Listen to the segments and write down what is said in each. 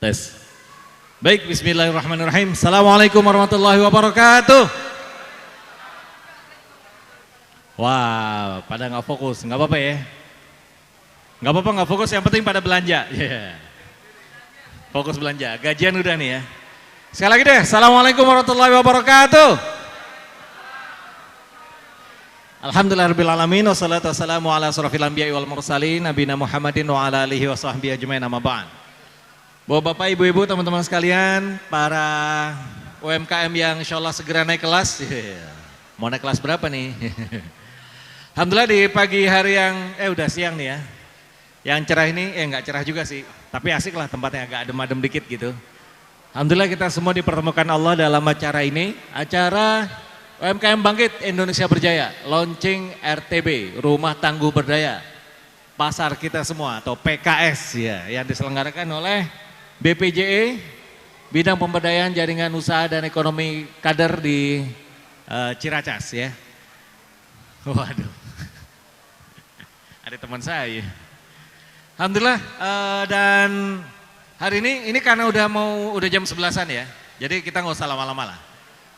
Tes. Baik, bismillahirrahmanirrahim. Assalamualaikum warahmatullahi wabarakatuh. Wah, pada nggak fokus, nggak apa-apa ya. Nggak apa-apa, nggak fokus, yang penting pada belanja. Yeah. Fokus belanja, gajian udah nih ya. Sekali lagi deh, Assalamualaikum warahmatullahi wabarakatuh. Alhamdulillahirrabbilalamin, wassalatu wassalamu ala asrofil anbiya'i wal mursalin, nabina Muhammadin wa ala alihi wa sahbihi ajmain, amma ba'd. Bapak, ibu-ibu, teman-teman sekalian, para UMKM yang insya Allah segera naik kelas. Mau naik kelas berapa nih? Alhamdulillah di pagi hari yang, udah siang nih ya. Yang cerah ini, nggak cerah juga sih. Tapi asik lah tempatnya, agak adem-adem dikit gitu. Alhamdulillah kita semua dipertemukan Allah dalam acara ini. Acara UMKM Bangkit Indonesia Berjaya. Launching RTB, Rumah Tangguh Berdaya. Pasar kita semua atau PKS ya. Yang diselenggarakan oleh BPJE, Bidang Pemberdayaan Jaringan Usaha dan Ekonomi Kader di Ciracas ya. Waduh, ada teman saya. Alhamdulillah dan hari ini karena udah jam 11-an ya, jadi kita nggak usah lama-lama lah.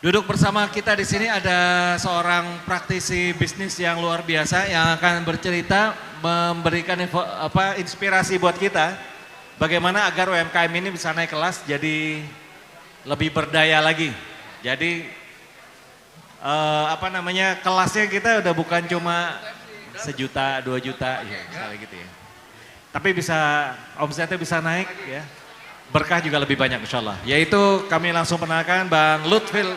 Duduk bersama kita di sini ada seorang praktisi bisnis yang luar biasa yang akan bercerita, memberikan inspirasi buat kita. Bagaimana agar UMKM ini bisa naik kelas jadi lebih berdaya lagi. Jadi kelasnya kita udah bukan cuma 1 juta, 2 juta, ya misalnya gitu ya. Tapi bisa omsetnya bisa naik ya. Berkah juga lebih banyak insya Allah. Yaitu kami langsung perkenalkan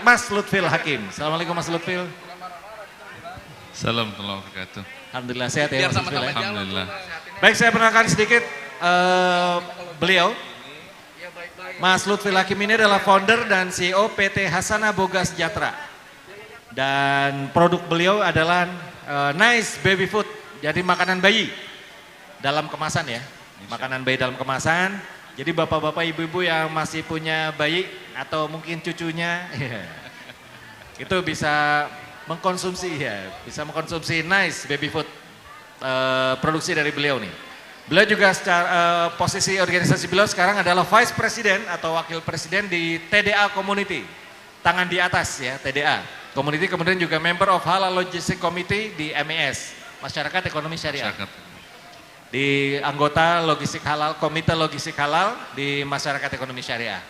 Mas Lutfil Hakim. Assalamualaikum Mas Lutfil. Assalamualaikum warahmatullahi wabarakatuh. Alhamdulillah sehat ya Mas Lutfil. Alhamdulillah. Baik, saya perkenalkan sedikit beliau. Mas Lutfil Hakim ini adalah founder dan CEO PT Hasana Boga Sejahtera. Dan produk beliau adalah Nice Baby Food, jadi makanan bayi dalam kemasan ya. Makanan bayi dalam kemasan. Jadi bapak-bapak, ibu-ibu yang masih punya bayi atau mungkin cucunya itu bisa mengkonsumsi Nice Baby Food, produksi dari beliau nih. Beliau juga secara posisi organisasi beliau sekarang adalah Vice President atau Wakil Presiden di TDA Community, tangan di atas ya, TDA Community, kemudian juga Member of Halal Logistic Committee di MES, Masyarakat Ekonomi Syariah. Di anggota Logistik Halal, Komite Logistik Halal di Masyarakat Ekonomi Syariah.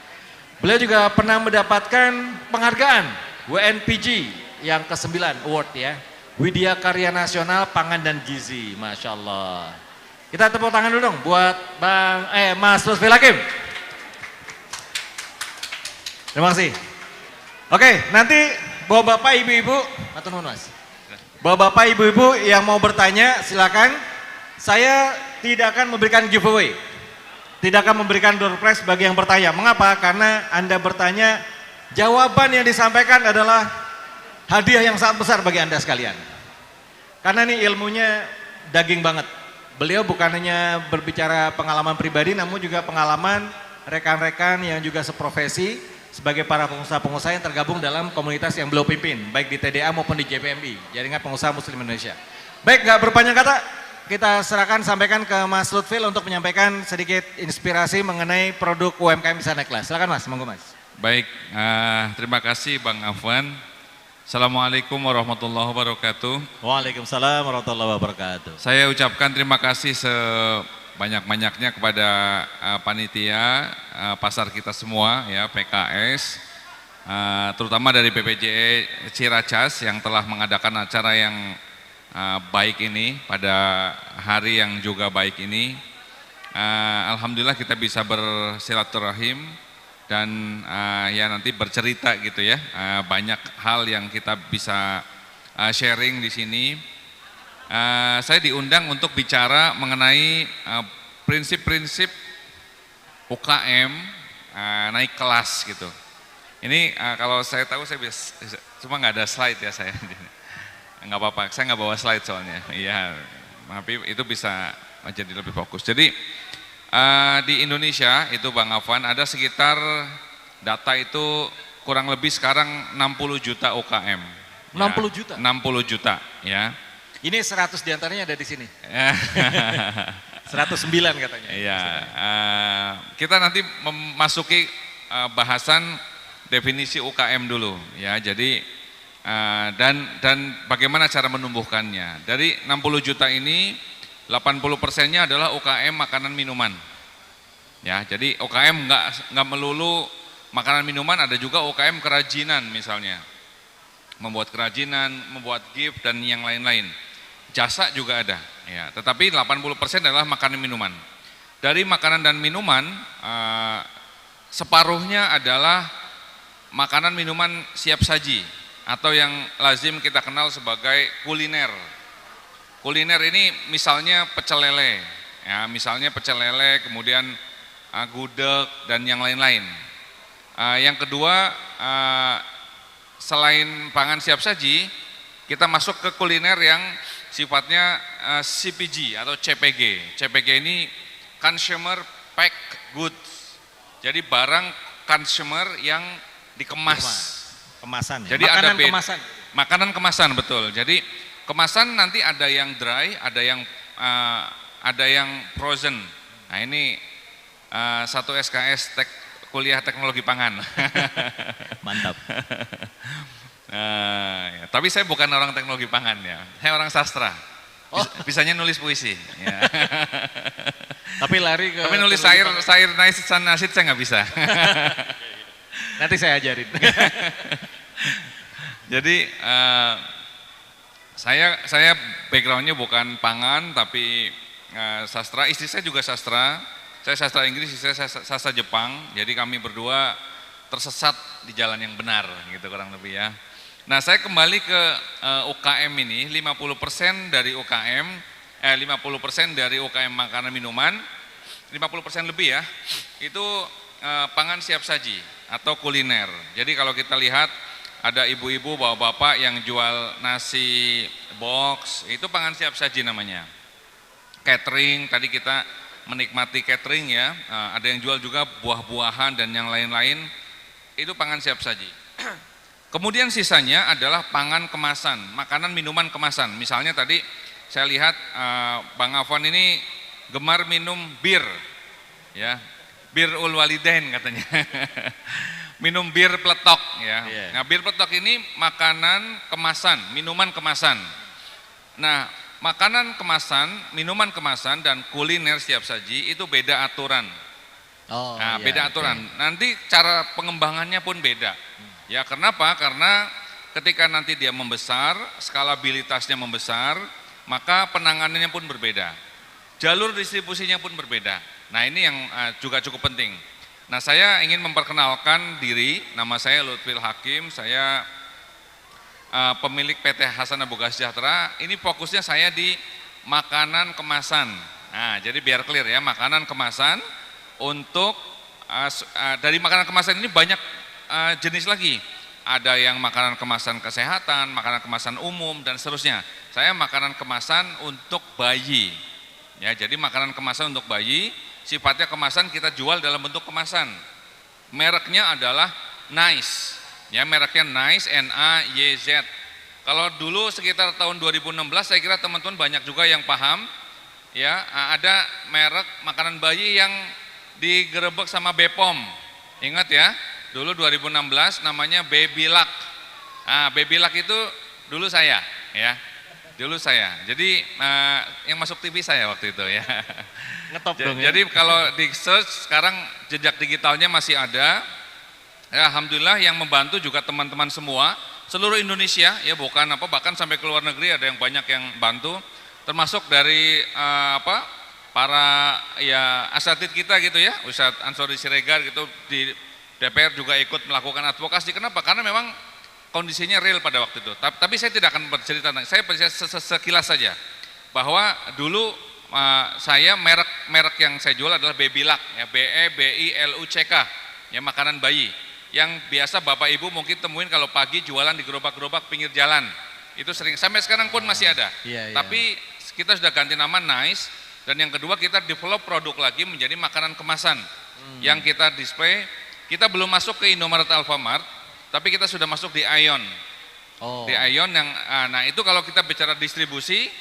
Beliau juga pernah mendapatkan penghargaan WNPG yang ke-9 award ya, Widya Karya Nasional Pangan dan Gizi, Masya Allah. Kita tepuk tangan dulu dong buat Mas Lutfil Hakim. Terima kasih. Oke, nanti bapak ibu-ibu, bapak ibu-ibu yang mau bertanya silakan. Saya tidak akan memberikan giveaway, tidak akan memberikan door prize bagi yang bertanya. Mengapa? Karena Anda bertanya, jawaban yang disampaikan adalah hadiah yang sangat besar bagi Anda sekalian. Karena ini ilmunya daging banget. Beliau bukan hanya berbicara pengalaman pribadi, namun juga pengalaman rekan-rekan yang juga seprofesi sebagai para pengusaha-pengusaha yang tergabung dalam komunitas yang beliau pimpin, baik di TDA maupun di JPMI, Jaringan Pengusaha Muslim Indonesia. Baik, nggak berpanjang kata, kita sampaikan ke Mas Lutfil untuk menyampaikan sedikit inspirasi mengenai produk UMKM bisa naik kelas. Silakan Mas, monggo Mas. Baik, terima kasih Bang Afwan. Assalamualaikum warahmatullahi wabarakatuh. Waalaikumsalam warahmatullahi wabarakatuh. Saya ucapkan terima kasih sebanyak-banyaknya kepada panitia pasar kita semua ya, PKS, terutama dari BPJE Ciracas yang telah mengadakan acara yang baik ini pada hari yang juga baik ini. Alhamdulillah kita bisa bersilaturahim dan ya nanti bercerita gitu ya, banyak hal yang kita bisa sharing di sini. Saya diundang untuk bicara mengenai prinsip-prinsip UKM naik kelas gitu. Ini kalau saya tahu saya bisa, cuma nggak ada slide ya saya. Nggak apa-apa, saya nggak bawa slide soalnya. Iya, tapi itu bisa jadi lebih fokus. Jadi di Indonesia itu Bang Afwan ada sekitar data itu kurang lebih sekarang 60 juta UKM. 60 juta? 60 juta ya. Ini 100 diantaranya ada di sini. 109 katanya. Iya, kita nanti memasuki bahasan definisi UKM dulu ya. Jadi dan bagaimana cara menumbuhkannya. Dari 60 juta ini 80%-nya adalah UKM makanan minuman. Ya, jadi UKM nggak melulu makanan minuman, ada juga UKM kerajinan misalnya. Membuat kerajinan, membuat gift dan yang lain-lain. Jasa juga ada, ya. Tetapi 80% adalah makanan minuman. Dari makanan dan minuman, separuhnya adalah makanan minuman siap saji atau yang lazim kita kenal sebagai kuliner. Kuliner ini misalnya pecel lele, ya, misalnya pecel lele, kemudian gudeg dan yang lain-lain. Yang kedua, selain pangan siap saji, kita masuk ke kuliner yang sifatnya CPG atau CPG. CPG ini Consumer Packed Goods. Jadi barang consumer yang dikemas. Kemasan. Ya? Jadi makanan ada kemasan. Makanan kemasan, betul. Jadi kemasan nanti ada yang dry, ada yang frozen. Nah ini satu SKS kuliah teknologi pangan. Mantap. Ya, tapi saya bukan orang teknologi pangan ya, saya orang sastra. Bisanya nulis puisi. Ya. Tapi lari ke. Tapi nulis sair nasid saya nggak bisa. Nanti saya ajarin. Jadi saya backgroundnya bukan pangan tapi sastra. Istri saya juga sastra. Saya sastra Inggris, istri saya sastra Jepang. Jadi kami berdua tersesat di jalan yang benar, gitu kurang lebih ya. Nah, saya kembali ke UKM ini, 50% dari UKM, 50% dari UKM makanan minuman, 50% lebih ya, itu pangan siap saji atau kuliner. Jadi kalau kita lihat ada ibu-ibu, bapak-bapak yang jual nasi box, itu pangan siap saji namanya. Catering, tadi kita menikmati catering ya, ada yang jual juga buah-buahan dan yang lain-lain, itu pangan siap saji. Kemudian sisanya adalah pangan kemasan, makanan minuman kemasan. Misalnya tadi saya lihat Bang Afwan ini gemar minum bir, ya, bir ul walidain katanya. Minum bir peletok ya. Yeah. Nah, bir peletok ini makanan kemasan, minuman kemasan. Nah, makanan kemasan, minuman kemasan dan kuliner siap saji itu beda aturan. Nah, beda aturan. Okay. Nanti cara pengembangannya pun beda. Ya, kenapa? Karena ketika nanti dia membesar, skalabilitasnya membesar, maka penanganannya pun berbeda. Jalur distribusinya pun berbeda. Nah, ini yang juga cukup penting. Nah, saya ingin memperkenalkan diri, nama saya Lutfil Hakim, saya pemilik PT Hasanah Boga Sejahtera. Ini fokusnya saya di makanan kemasan. Nah, jadi biar clear ya, makanan kemasan untuk dari makanan kemasan ini banyak jenis lagi. Ada yang makanan kemasan kesehatan, makanan kemasan umum dan seterusnya. Saya makanan kemasan untuk bayi. Ya, jadi makanan kemasan untuk bayi, sifatnya kemasan kita jual dalam bentuk kemasan. Mereknya adalah Nice. Ya, mereknya Nice, NAYZ. Kalau dulu sekitar tahun 2016 saya kira teman-teman banyak juga yang paham. Ya, ada merek makanan bayi yang digerebek sama Bepom. Ingat ya, dulu 2016 namanya Babyluck. Baby Luck itu dulu saya, ya. Dulu saya. Jadi yang masuk TV saya waktu itu ya. Ngetop dong ya. Jadi kalau di search sekarang jejak digitalnya masih ada. Ya, alhamdulillah yang membantu juga teman-teman semua seluruh Indonesia ya, bukan bahkan sampai ke luar negeri ada yang banyak yang bantu, termasuk dari para ya asatid kita gitu ya, Ustadz Ansori Siregar gitu di DPR juga ikut melakukan advokasi. Kenapa? Karena memang kondisinya real pada waktu itu. Tapi saya tidak akan bercerita, saya bercerita sekilas saja bahwa dulu saya merek yang saya jual adalah Babyluck ya, BEBILUCK ya, makanan bayi yang biasa bapak ibu mungkin temuin kalau pagi jualan di gerobak-gerobak pinggir jalan, itu sering, sampai sekarang pun masih ada. Tapi kita sudah ganti nama Nice, dan yang kedua kita develop produk lagi menjadi makanan kemasan yang kita display. Kita belum masuk ke Indomaret, Alfamart, tapi kita sudah masuk di Ion. Di Ion yang nah itu kalau kita bicara distribusi,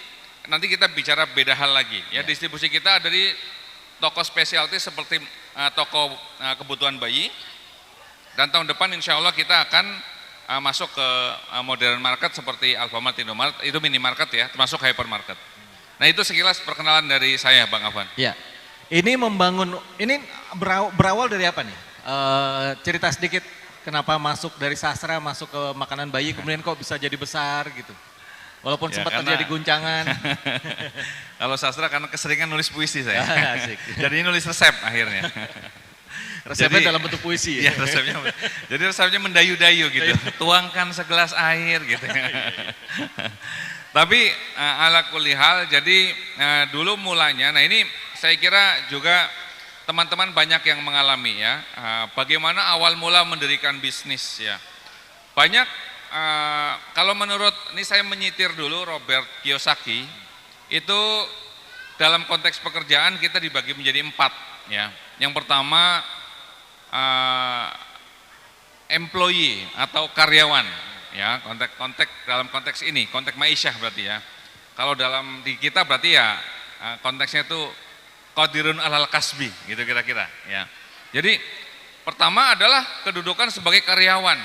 nanti kita bicara beda hal lagi. Ya, distribusi kita ada di toko spesialty seperti toko kebutuhan bayi. Dan tahun depan insya Allah kita akan masuk ke modern market seperti Alfamart, Indomaret, itu minimarket ya, termasuk hypermarket. Nah itu sekilas perkenalan dari saya Bang Afwan. Ya, ini berawal dari apa nih? Cerita sedikit kenapa masuk dari sastra masuk ke makanan bayi, kemudian kok bisa jadi besar gitu. Walaupun Ya, sempat karena- terjadi guncangan. Kalau sastra karena keseringan nulis puisi saya. Asik. Jadi nulis resep akhirnya. Resepnya Jadi- dalam bentuk puisi. Iya resepnya. Jadi resepnya mendayu-dayu gitu. Tuangkan segelas air gitu. Tapi ala kulli hal, jadi dulu mulanya, nah ini saya kira juga teman-teman banyak yang mengalami ya, bagaimana awal mula mendirikan bisnis ya. Banyak, kalau menurut, ini saya menyitir dulu Robert Kiyosaki, itu dalam konteks pekerjaan kita dibagi menjadi 4 ya. Yang pertama, employee atau karyawan ya, dalam konteks ini, konteks maisyah berarti ya. Kalau dalam di kita berarti ya konteksnya itu qadirun alal kasbi gitu kira-kira ya. Jadi pertama adalah kedudukan sebagai karyawan.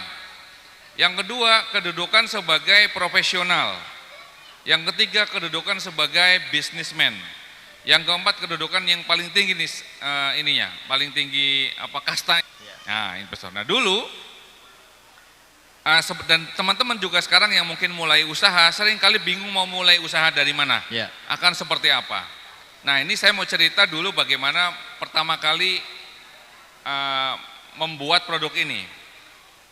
Yang kedua kedudukan sebagai profesional. Yang ketiga kedudukan sebagai businessman. Yang keempat kedudukan yang paling tinggi nih ininya, paling tinggi kasta. Nah, investor. Nah, dulu dan teman-teman juga sekarang yang mungkin mulai usaha seringkali bingung mau mulai usaha dari mana. Ya. Akan seperti apa. Nah, ini saya mau cerita dulu bagaimana pertama kali membuat produk ini.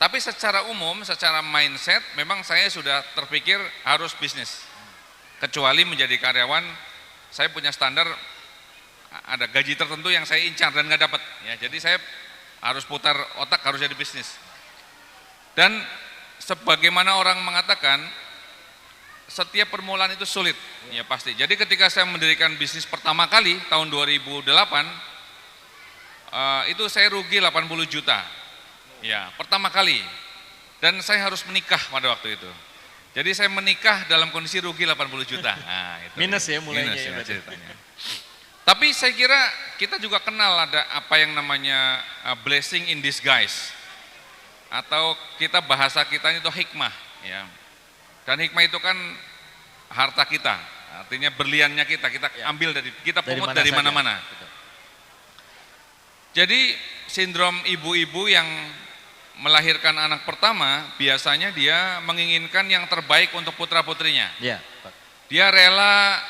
Tapi secara umum, secara mindset memang saya sudah terpikir harus bisnis. Kecuali menjadi karyawan, saya punya standar ada gaji tertentu yang saya incar dan nggak dapat ya. Jadi saya harus putar otak, harus jadi bisnis. Dan sebagaimana orang mengatakan setiap permulaan itu sulit ya pasti. Jadi ketika saya mendirikan bisnis pertama kali tahun 2008 itu saya rugi 80 juta ya pertama kali, dan saya harus menikah pada waktu itu. Jadi saya menikah dalam kondisi rugi 80 juta. Nah, itu. Minus ya mulainya Minus ya ya berarti. ceritanya. Tapi saya kira kita juga kenal ada apa yang namanya blessing in disguise, atau kita bahasa kita itu hikmah ya. Dan hikmah itu kan harta kita, artinya berliannya kita ambil kita pungut dari saja. mana-mana. Betul. Jadi sindrom ibu-ibu yang melahirkan anak pertama biasanya dia menginginkan yang terbaik untuk putra-putrinya. Ya. Dia rela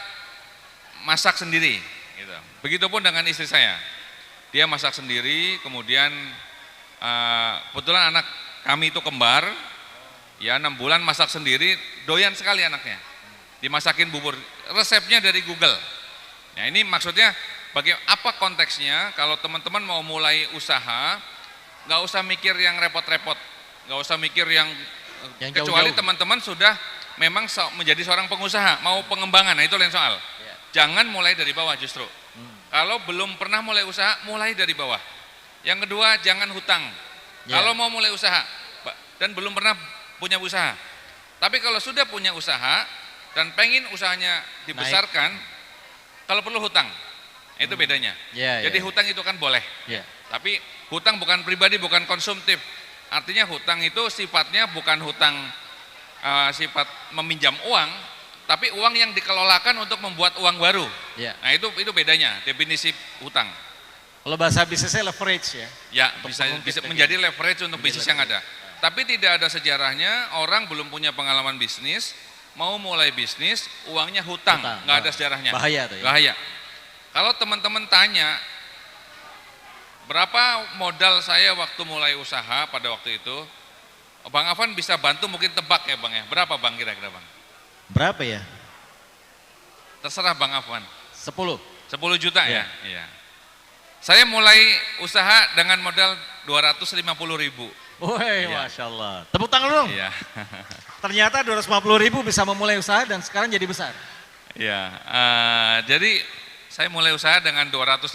masak sendiri gitu. Begitupun dengan istri saya. Dia masak sendiri, kemudian kebetulan anak kami itu kembar, ya 6 bulan masak sendiri, doyan sekali anaknya. Dimasakin bubur, resepnya dari Google. Nah ini maksudnya apa konteksnya kalau teman-teman mau mulai usaha, nggak usah mikir yang repot-repot, nggak usah mikir yang kecuali jauh-jauh. teman-teman sudah memang menjadi seorang pengusaha, mau pengembangan, nah itu lain soal. Jangan mulai dari bawah justru. Kalau belum pernah mulai usaha, mulai dari bawah. Yang kedua, jangan hutang. Kalau mau mulai usaha dan belum pernah punya usaha. Tapi kalau sudah punya usaha dan pengen usahanya dibesarkan, kalau perlu hutang. Itu bedanya. Jadi hutang itu kan boleh. Tapi hutang bukan pribadi, bukan konsumtif. Artinya hutang itu sifatnya bukan hutang sifat meminjam uang, tapi uang yang dikelolakan untuk membuat uang baru. Nah itu bedanya, definisi hutang. Kalau bahasa bisnisnya leverage ya. Ya, bisa menjadi leverage untuk bisnis yang ada. Tapi tidak ada sejarahnya orang belum punya pengalaman bisnis, mau mulai bisnis, uangnya hutang, nggak ada sejarahnya. Bahaya tuh ya. Bahaya. Kalau teman-teman tanya, berapa modal saya waktu mulai usaha pada waktu itu, Bang Afwan bisa bantu mungkin tebak ya Bang ya, berapa Bang kira-kira Bang? Berapa ya? Terserah Bang Afwan. 10. 10 juta ya? Iya. Saya mulai usaha dengan modal 250.000. Woi, Masya Allah. Tepuk tangan dong. Iya. Ternyata 250.000 bisa memulai usaha dan sekarang jadi besar. Iya. Jadi saya mulai usaha dengan 250.000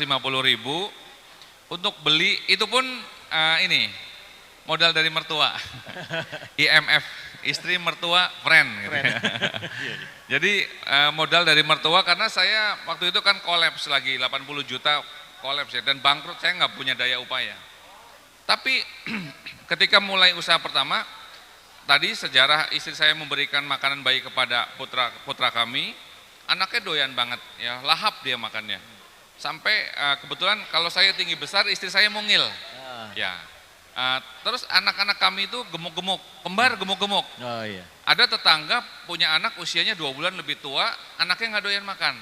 untuk beli, itu pun ini modal dari mertua. IMF, istri mertua friend gitu. Jadi modal dari mertua karena saya waktu itu kan kolaps lagi 80 juta kolaps ya, dan bangkrut, saya nggak punya daya upaya. Tapi ketika mulai usaha pertama, tadi sejarah istri saya memberikan makanan bayi kepada putra kami, anaknya doyan banget ya, lahap dia makannya. Sampai kebetulan kalau saya tinggi besar, istri saya mungil. Ya. Terus anak-anak kami itu gemuk-gemuk, kembar gemuk-gemuk. Oh iya. Ada tetangga punya anak usianya 2 bulan lebih tua, anaknya nggak doyan makan.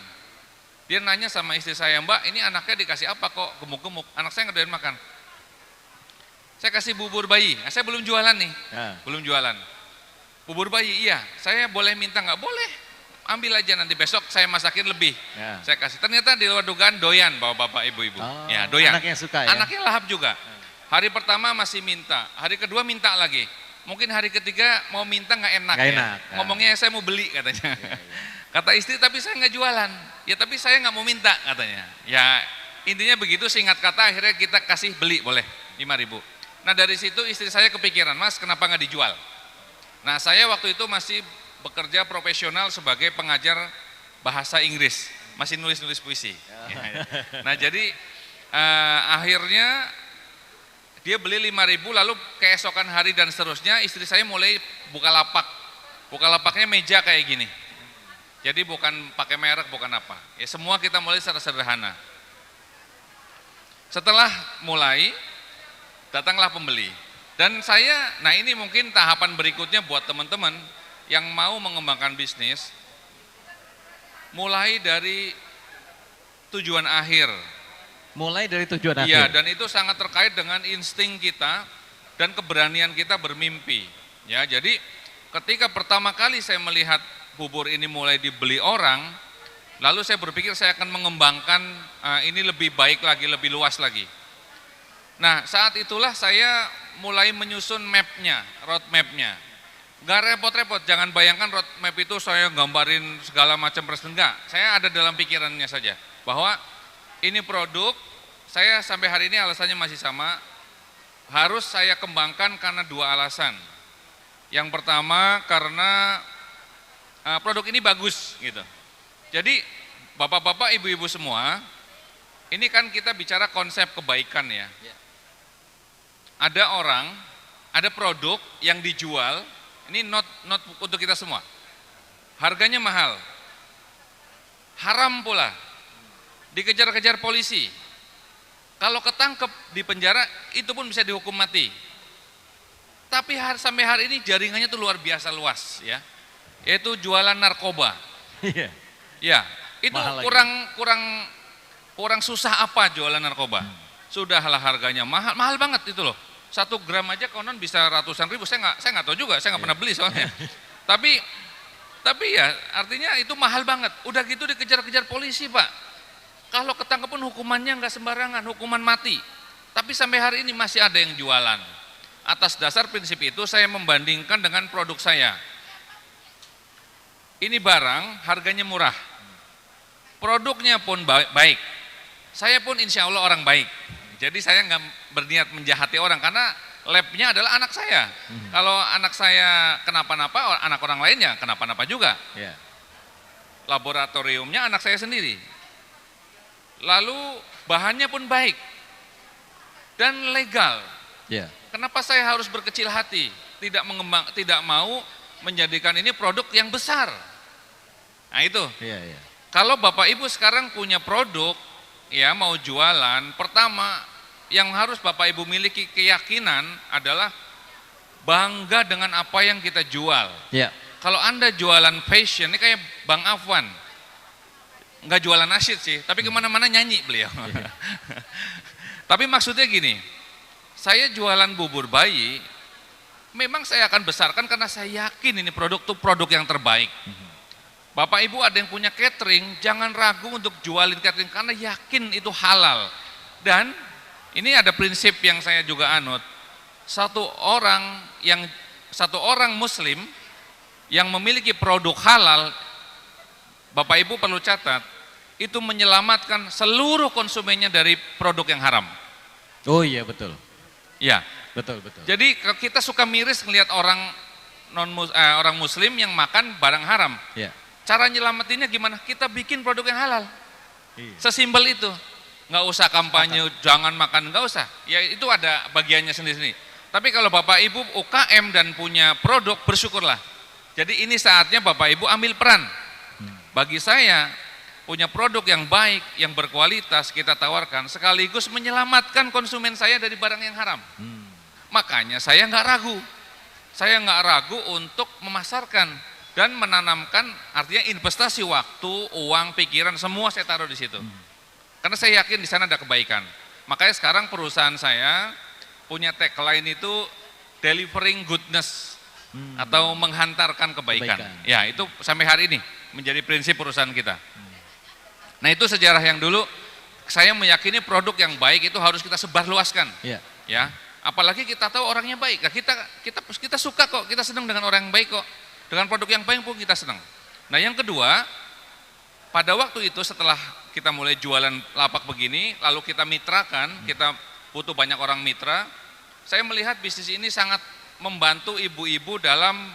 Dia nanya sama istri saya, Mbak, ini anaknya dikasih apa kok gemuk-gemuk? Anak saya nggak doyan makan. Saya kasih bubur bayi, saya belum jualan nih, belum jualan. Bubur bayi, iya, saya boleh minta nggak? Boleh, ambil aja nanti besok saya masakin lebih. Saya kasih, ternyata di luar dugaan doyan bapak-bapak ibu-ibu. Ya doyan, anaknya suka ya? Anaknya lahap juga. Hari pertama masih minta, hari kedua minta lagi. Mungkin hari ketiga mau minta nggak enak, ya. Ngomongnya saya mau beli katanya. Kata istri, tapi saya nggak jualan. Ya tapi saya nggak mau minta katanya. Ya intinya begitu, singkat kata akhirnya kita kasih beli, boleh 5.000. Nah dari situ istri saya kepikiran, Mas kenapa nggak dijual? Nah saya waktu itu masih bekerja profesional sebagai pengajar bahasa Inggris, masih nulis-nulis puisi. Nah jadi akhirnya dia beli 5.000, lalu keesokan hari dan seterusnya istri saya mulai buka lapak. Buka lapaknya meja kayak gini. Jadi bukan pakai merek, bukan apa. Ya semua kita mulai secara sederhana. Setelah mulai, datanglah pembeli. Dan saya, nah ini mungkin tahapan berikutnya buat teman-teman yang mau mengembangkan bisnis, mulai dari tujuan akhir. Mulai dari tujuan akhir. Iya, dan itu sangat terkait dengan insting kita dan keberanian kita bermimpi. Ya, jadi ketika pertama kali saya melihat bubur ini mulai dibeli orang, lalu saya berpikir saya akan mengembangkan ini lebih baik lagi, lebih luas lagi. Nah, saat itulah saya mulai menyusun mapnya, road mapnya. Gak repot-repot, jangan bayangkan road map itu saya gambarin segala macam presiden, enggak. Saya ada dalam pikirannya saja, bahwa ini produk, saya sampai hari ini alasannya masih sama, harus saya kembangkan karena 2 alasan. Yang pertama karena produk ini bagus gitu. Jadi bapak-bapak, ibu-ibu semua, ini kan kita bicara konsep kebaikan ya. Ada orang, ada produk yang dijual, ini not untuk kita semua. Harganya mahal, haram pula, dikejar-kejar polisi. Kalau ketangkep di penjara, itu pun bisa dihukum mati. Tapi sampai hari ini jaringannya tuh luar biasa luas ya, yaitu jualan narkoba. Ya, itu kurang susah apa jualan narkoba. Sudahlah harganya mahal banget itu loh. 1 gram aja konon bisa ratusan ribu. Saya nggak tahu juga, saya nggak pernah beli soalnya. Tapi ya artinya itu mahal banget. Udah gitu dikejar-kejar polisi Pak. Kalau ketangkep pun hukumannya nggak sembarangan, hukuman mati. Tapi sampai hari ini masih ada yang jualan. Atas dasar prinsip itu saya membandingkan dengan produk saya. Ini barang harganya murah, produknya pun baik. Saya pun insya Allah orang baik. Jadi saya nggak berniat menjahati orang karena labnya adalah anak saya. Kalau anak saya kenapa-napa, anak orang lainnya kenapa-napa juga. Laboratoriumnya anak saya sendiri. Lalu bahannya pun baik dan legal. Kenapa saya harus berkecil hati, tidak mau menjadikan ini produk yang besar? Nah itu. Kalau Bapak Ibu sekarang punya produk, ya mau jualan, pertama yang harus Bapak Ibu miliki keyakinan adalah bangga dengan apa yang kita jual. Kalau Anda jualan fashion, ini kayak Bang Afwan, nggak jualan nasyid sih, tapi kemana-mana nyanyi beliau. Tapi maksudnya gini, saya jualan bubur bayi, memang saya akan besarkan karena saya yakin ini produk itu produk yang terbaik. Bapak Ibu ada yang punya catering, jangan ragu untuk jualin catering karena yakin itu halal. Dan ini ada prinsip yang saya juga anut. Satu orang muslim yang memiliki produk halal, Bapak Ibu perlu catat, itu menyelamatkan seluruh konsumennya dari produk yang haram. Oh iya betul. Ya, Betul, betul. Jadi kalau kita suka miris ngelihat orang orang muslim yang makan barang haram. Ya. Cara nyelamatinnya gimana? Kita bikin produk yang halal. Iya. Sesimpel itu. Nggak usah kampanye, jangan makan, nggak usah. Ya itu ada bagiannya sendiri-sendiri. Tapi kalau Bapak Ibu UKM dan punya produk, bersyukurlah. Jadi ini saatnya Bapak Ibu ambil peran. Bagi saya, punya produk yang baik, yang berkualitas kita tawarkan, sekaligus menyelamatkan konsumen saya dari barang yang haram. Makanya saya nggak ragu. Saya nggak ragu untuk memasarkan dan menanamkan, artinya investasi waktu, uang, pikiran, semua saya taruh di situ. Karena saya yakin di sana ada kebaikan. Makanya sekarang perusahaan saya punya tagline itu delivering goodness atau menghantarkan kebaikan. Ya, itu sampai hari ini menjadi prinsip perusahaan kita. Nah, itu sejarah yang dulu saya meyakini produk yang baik itu harus kita sebarluaskan. Iya. Ya, apalagi kita tahu orangnya baik. Nah, kita suka kok, kita senang dengan orang yang baik kok. Dengan produk yang baik pun kita senang. Nah, yang kedua, pada waktu itu setelah kita mulai jualan lapak begini, lalu kita mitrakan, kita butuh banyak orang mitra, saya melihat bisnis ini sangat membantu ibu-ibu dalam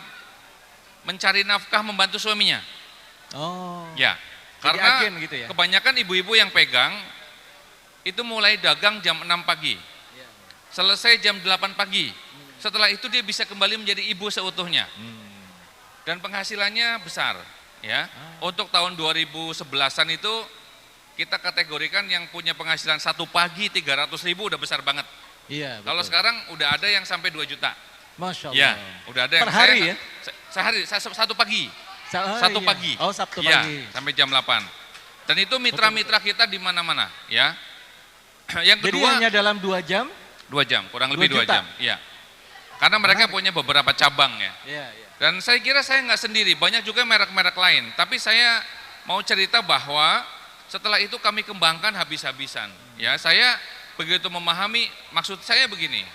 mencari nafkah, membantu suaminya. Oh. Ya, Jadi karena agen gitu ya? kebanyakan ibu-ibu yang pegang, itu mulai dagang jam 6 pagi, selesai jam 8 pagi, setelah itu dia bisa kembali menjadi ibu seutuhnya. Dan penghasilannya besar. Ya, untuk tahun 2011-an itu kita kategorikan yang punya penghasilan satu pagi 300.000 udah besar banget. Iya. Kalau sekarang udah ada yang sampai 2 juta. Masya Allah. Ya, udah ada yang Per hari ya? Sehari, satu pagi. Satu Iya. pagi. Oh, Sabtu Ya, pagi. sampai jam 8. Dan itu mitra-mitra kita di mana-mana, ya. Yang Jadi kedua, hanya dalam 2 jam? 2 jam, kurang lebih 2 juta? jam. Ya. Karena mereka punya beberapa cabang ya. Iya, iya. Dan saya kira saya nggak sendiri, banyak juga merek-merek lain. Tapi saya mau cerita bahwa setelah itu kami kembangkan habis-habisan. Ya, saya begitu memahami, maksud saya begini.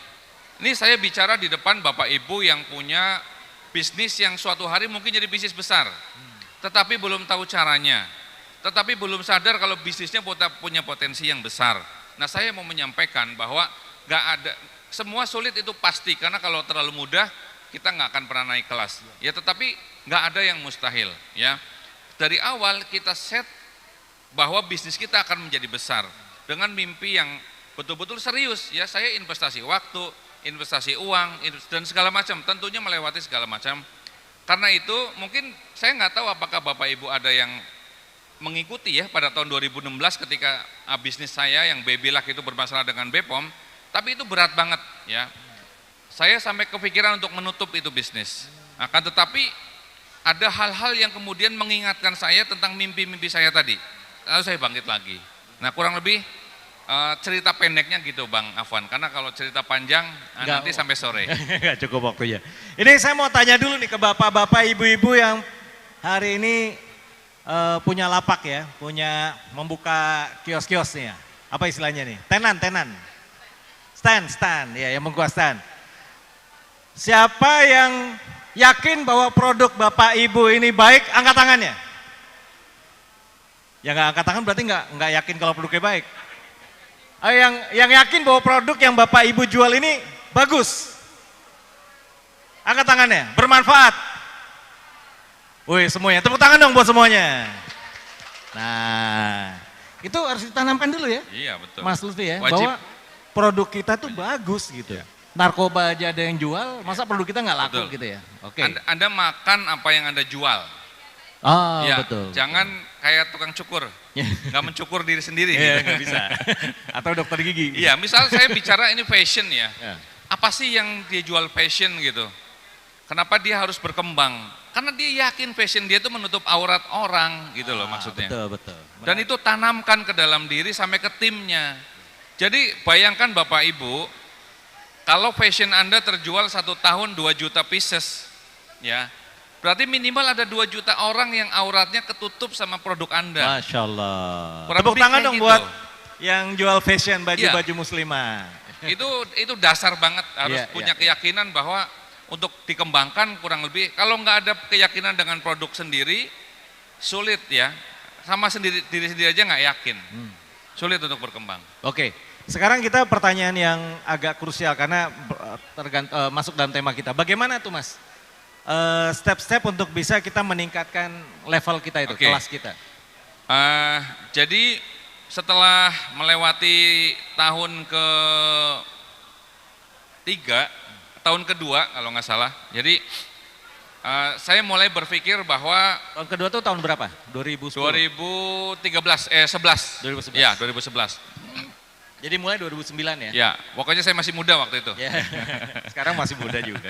Ini saya bicara di depan Bapak Ibu yang punya bisnis yang suatu hari mungkin jadi bisnis besar. Tetapi belum tahu caranya. Tetapi belum sadar kalau bisnisnya punya potensi yang besar. Nah, saya mau menyampaikan bahwa nggak ada, semua sulit itu pasti, karena kalau terlalu mudah kita nggak akan pernah naik kelas. Ya, tetapi nggak ada yang mustahil. Ya, dari awal kita set bahwa bisnis kita akan menjadi besar dengan mimpi yang betul-betul serius. Ya, saya investasi waktu, investasi uang, dan segala macam. Tentunya melewati segala macam. Karena itu mungkin saya nggak tahu apakah Bapak Ibu ada yang mengikuti ya pada tahun 2016 ketika bisnis saya yang Babyluck itu bermasalah dengan Bepom, tapi itu berat banget ya. Saya sampai kepikiran untuk menutup itu bisnis. Akan tetapi ada hal-hal yang kemudian mengingatkan saya tentang mimpi-mimpi saya tadi. Lalu saya bangkit lagi. Nah, kurang lebih cerita pendeknya gitu Bang Afwan. Karena kalau cerita panjang nanti sampai sore. Nggak cukup waktunya. Ini saya mau tanya dulu nih ke bapak-bapak, ibu-ibu yang hari ini punya lapak ya, punya membuka kios-kios nih ya. Apa istilahnya nih? Tenan. Stand, ya, yang membuka stand. Siapa yang yakin bahwa produk Bapak Ibu ini baik, angkat tangannya. Yang nggak angkat tangan berarti nggak yakin kalau produknya baik. Yang yakin bahwa produk yang Bapak Ibu jual ini bagus, angkat tangannya. Bermanfaat. Wih, semuanya tepuk tangan dong buat semuanya. Nah, itu harus ditanamkan dulu ya. Iya, betul. Mas Lutfi ya, Wajib. bahwa produk kita tuh bagus gitu. Ya. Narkoba aja ada yang jual, masa produk kita nggak laku Betul. gitu ya? Oke. Anda makan apa yang Anda jual. Oh, Ya, betul. jangan kayak tukang cukur, nggak mencukur diri sendiri. Iya, Gitu. nggak bisa. Atau dokter gigi. Iya, misal saya bicara ini fashion ya. Ya. Apa sih yang dia jual fashion gitu? Kenapa dia harus berkembang? Karena dia yakin fashion dia itu menutup aurat orang gitu loh maksudnya. Betul. Dan itu tanamkan ke dalam diri sampai ke timnya. Jadi bayangkan Bapak Ibu, kalau fashion Anda terjual 1 tahun 2 juta pieces, ya, berarti minimal ada 2 juta orang yang auratnya ketutup sama produk Anda. Masya Allah. Kurang Tepuk lebih tangan kayak dong gitu. buat yang jual fashion, baju-baju Iya. muslimah. Itu dasar banget, harus Iya, punya iya. keyakinan bahwa untuk dikembangkan kurang lebih, kalau nggak ada keyakinan dengan produk sendiri, sulit ya, sama diri sendiri aja nggak yakin. sulit untuk berkembang. Oke, sekarang kita pertanyaan yang agak krusial karena masuk dalam tema kita. Bagaimana tuh Mas? Step-step untuk bisa kita meningkatkan level kita itu, Oke. kelas kita. Jadi setelah melewati tahun tahun kedua kalau nggak salah, jadi saya mulai berpikir bahwa Tahun kedua tuh tahun berapa? 2010? 11. 2011. Ya, 2011. Jadi mulai 2009 ya? Ya, pokoknya saya masih muda waktu itu. Ya. Sekarang masih muda juga.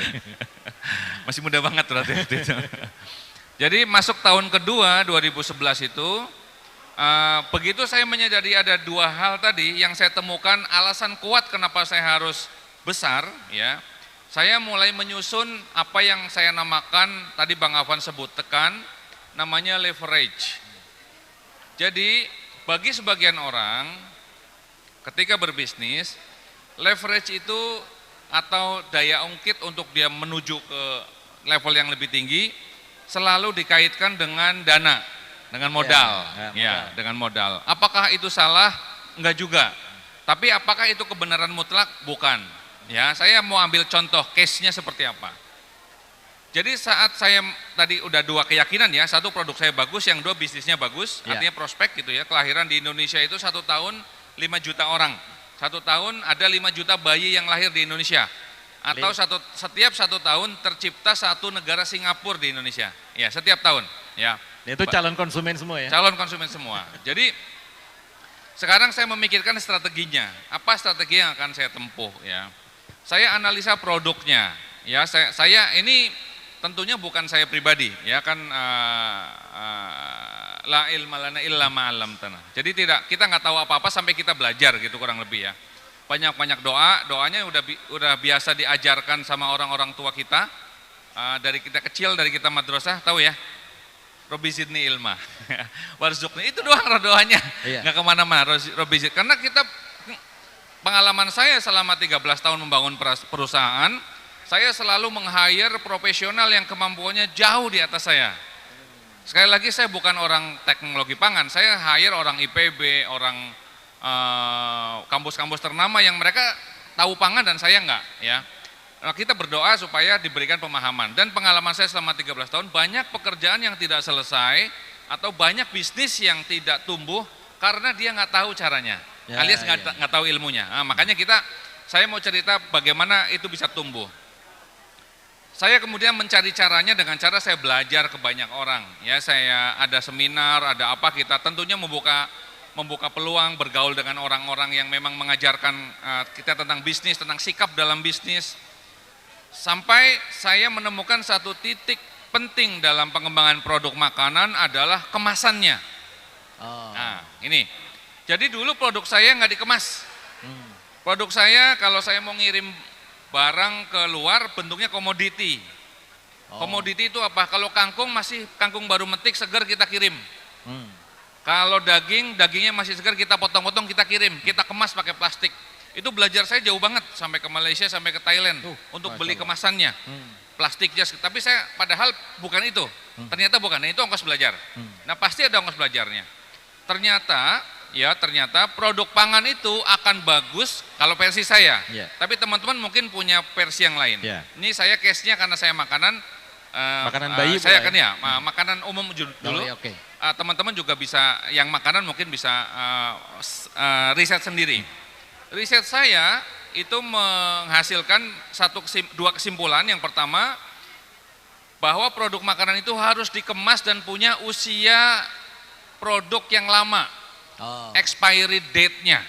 Masih muda banget berarti waktu itu. Jadi masuk tahun kedua 2011 itu, begitu saya menyadari ada dua hal tadi yang saya temukan alasan kuat kenapa saya harus besar, ya. Saya mulai menyusun apa yang saya namakan, tadi Bang Afwan sebut tekan, namanya leverage. Jadi bagi sebagian orang, ketika berbisnis, leverage itu atau daya ungkit untuk dia menuju ke level yang lebih tinggi, selalu dikaitkan dengan dana, dengan modal, ya, dengan modal. Apakah itu salah? Enggak juga. Tapi apakah itu kebenaran mutlak? Bukan. Ya, saya mau ambil contoh case-nya seperti apa. Jadi saat saya tadi udah dua keyakinan ya, satu produk saya bagus, yang dua bisnisnya bagus, artinya prospek gitu ya. Kelahiran di Indonesia itu 1 tahun 5 juta orang, 1 tahun ada 5 juta bayi yang lahir di Indonesia. Atau setiap 1 tahun tercipta 1 negara Singapura di Indonesia. Ya, setiap tahun. Ya. Itu calon konsumen semua ya? Calon konsumen semua. Jadi sekarang saya memikirkan strateginya. Apa strategi yang akan saya tempuh ya? Saya analisa produknya. Ya, saya ini tentunya bukan saya pribadi, ya kan la ilma lana illa ma 'allamtana. Jadi kita nggak tahu apa-apa sampai kita belajar gitu kurang lebih ya. Banyak-banyak doanya udah biasa diajarkan sama orang-orang tua kita dari kita kecil, dari kita madrasah, tahu ya. Robbi zidni ilma, warzuqni, itu doang doanya, nggak kemana-mana. Robbi zid, karena pengalaman saya selama 13 tahun membangun perusahaan, saya selalu meng-hire profesional yang kemampuannya jauh di atas saya. Sekali lagi saya bukan orang teknologi pangan, saya hire orang IPB, orang kampus-kampus ternama yang mereka tahu pangan dan saya enggak ya. Nah, kita berdoa supaya diberikan pemahaman, dan pengalaman saya selama 13 tahun banyak pekerjaan yang tidak selesai atau banyak bisnis yang tidak tumbuh karena dia nggak tahu caranya, alias nggak tahu ilmunya. Nah, makanya saya mau cerita bagaimana itu bisa tumbuh. Saya kemudian mencari caranya dengan cara saya belajar ke banyak orang. Ya, saya ada seminar, ada apa, kita tentunya membuka peluang bergaul dengan orang-orang yang memang mengajarkan kita tentang bisnis, tentang sikap dalam bisnis. Sampai saya menemukan satu titik penting dalam pengembangan produk makanan adalah kemasannya. Nah, ini. Jadi dulu produk saya nggak dikemas. Produk saya kalau saya mau ngirim barang ke luar bentuknya komoditi. Komoditi itu apa? Kalau kangkung masih kangkung baru metik segar kita kirim. Kalau dagingnya masih segar kita potong-potong kita kirim, kita kemas pakai plastik. Itu belajar saya jauh banget sampai ke Malaysia, sampai ke Thailand untuk beli kemasannya. Plastiknya, tapi saya padahal bukan itu. Ternyata bukan, itu ongkos belajar. Nah, pasti ada ongkos belajarnya. Ternyata produk pangan itu akan bagus kalau versi saya. Tapi teman-teman mungkin punya versi yang lain. Ini saya case-nya karena saya makanan bayi. Saya kan ya, makanan umum dulu. Teman-teman juga bisa, yang makanan mungkin bisa riset sendiri. Riset saya itu menghasilkan dua kesimpulan. Yang pertama, bahwa produk makanan itu harus dikemas dan punya usia produk yang lama. Expiry date-nya.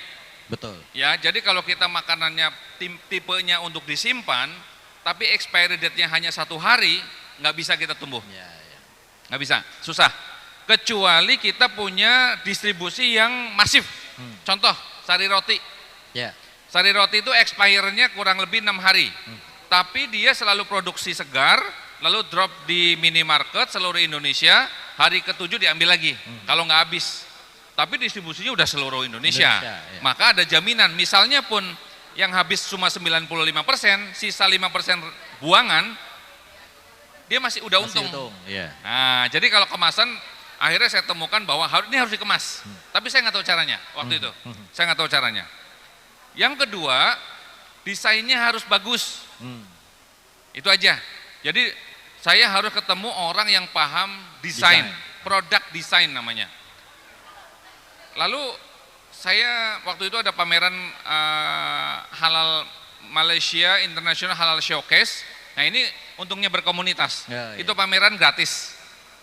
Betul. Ya, jadi kalau kita makanannya tipenya untuk disimpan, tapi expiry date-nya hanya 1 hari, nggak bisa kita tumbuh. Nggak bisa, susah. Kecuali kita punya distribusi yang masif. Contoh, sari roti. Sari roti itu expire-nya kurang lebih 6 hari. Tapi dia selalu produksi segar, lalu drop di minimarket seluruh Indonesia, hari ke-7 diambil lagi, kalau nggak habis. Tapi distribusinya udah seluruh Indonesia. Maka ada jaminan, misalnya pun yang habis cuma 95%, sisa 5% buangan, dia masih untung. Nah, jadi kalau kemasan akhirnya saya temukan bahwa ini harus dikemas. Tapi saya nggak tahu caranya waktu itu. Saya nggak tahu caranya. Yang kedua, desainnya harus bagus. Itu aja. Jadi saya harus ketemu orang yang paham desain, produk desain namanya. Lalu saya waktu itu ada pameran halal Malaysia International Halal Showcase. Nah ini untungnya berkomunitas. Itu pameran gratis.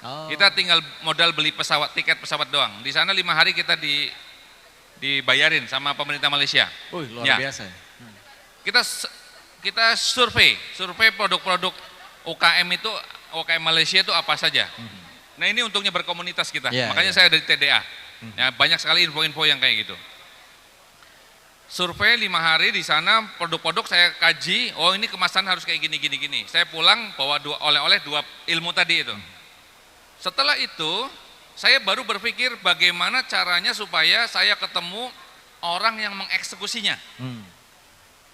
Kita tinggal modal beli tiket pesawat doang. Di sana 5 hari kita dibayarin sama pemerintah Malaysia. Luar biasa. Kita survei produk-produk UKM itu, UKM Malaysia itu apa saja. Nah ini untungnya berkomunitas kita. Makanya saya ada di TDA. Ya, banyak sekali info-info yang kayak gitu. Survei 5 hari di sana, produk-produk saya kaji, oh ini kemasan harus kayak gini. Saya pulang bawa oleh-oleh 2 ilmu tadi itu. Setelah itu, saya baru berpikir bagaimana caranya supaya saya ketemu orang yang mengeksekusinya.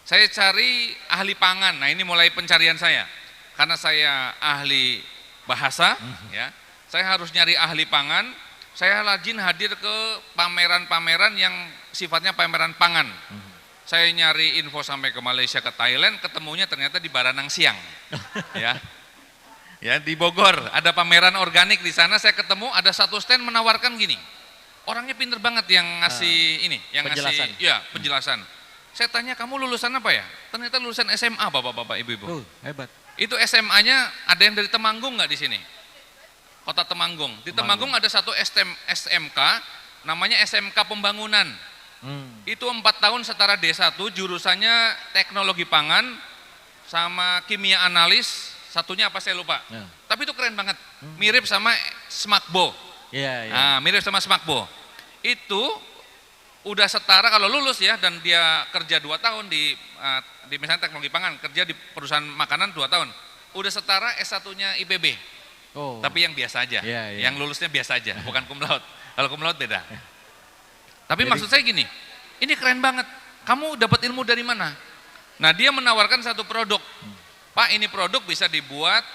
Saya cari ahli pangan, nah ini mulai pencarian saya. Karena saya ahli bahasa, ya, saya harus nyari ahli pangan. Saya rajin hadir ke pameran-pameran yang sifatnya pameran pangan. Saya nyari info sampai ke Malaysia, ke Thailand, ketemunya ternyata di Baranang Siang. Ya, di Bogor ada pameran organik di sana. Saya ketemu ada satu stand menawarkan gini. Orangnya pinter banget yang ngasih yang penjelasan. Penjelasan. Saya tanya, kamu lulusan apa ya? Ternyata lulusan SMA, bapak-bapak, ibu-ibu. Hebat. Itu SMA-nya ada yang dari Temanggung nggak di sini? Kota Temanggung. Di Temanggung ada satu SMK, namanya SMK Pembangunan. Itu 4 tahun setara D1, jurusannya teknologi pangan sama kimia analis, satunya apa saya lupa. Tapi itu keren banget, mirip sama Smakbo. Nah, mirip sama Smakbo. Itu udah setara kalau lulus ya, dan dia kerja 2 tahun di misalnya teknologi pangan, kerja di perusahaan makanan 2 tahun. Udah setara S1-nya IPB. Tapi yang biasa aja, yang lulusnya biasa aja, bukan cum laude. Kalau cum laude beda. Tapi maksud saya gini, ini keren banget. Kamu dapat ilmu dari mana? Nah dia menawarkan satu produk. Pak, ini produk bisa dibuat,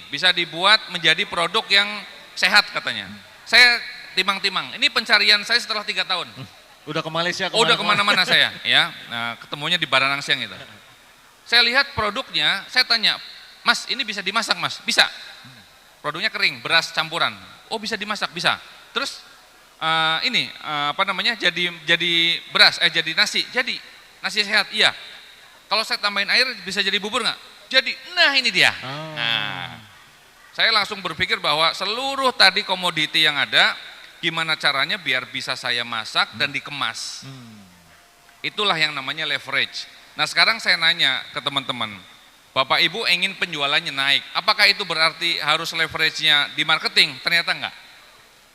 bisa dibuat menjadi produk yang sehat katanya. Saya timang-timang. Ini pencarian saya setelah 3 tahun. Udah ke Malaysia, udah kemana-mana saya, ya. Nah, ketemunya di Baranang Siang itu. Saya lihat produknya, saya tanya, Mas, ini bisa dimasak, Mas? Bisa. Produknya kering, beras campuran. Oh, bisa dimasak, bisa. Terus jadi beras, jadi nasi. Jadi nasi sehat, iya. Kalau saya tambahin air bisa jadi bubur nggak? Jadi, nah ini dia. Nah, saya langsung berpikir bahwa seluruh tadi komoditi yang ada, gimana caranya biar bisa saya masak dan dikemas. Itulah yang namanya leverage. Nah sekarang saya nanya ke teman-teman, Bapak Ibu ingin penjualannya naik, apakah itu berarti harus leverage-nya di marketing? Ternyata enggak.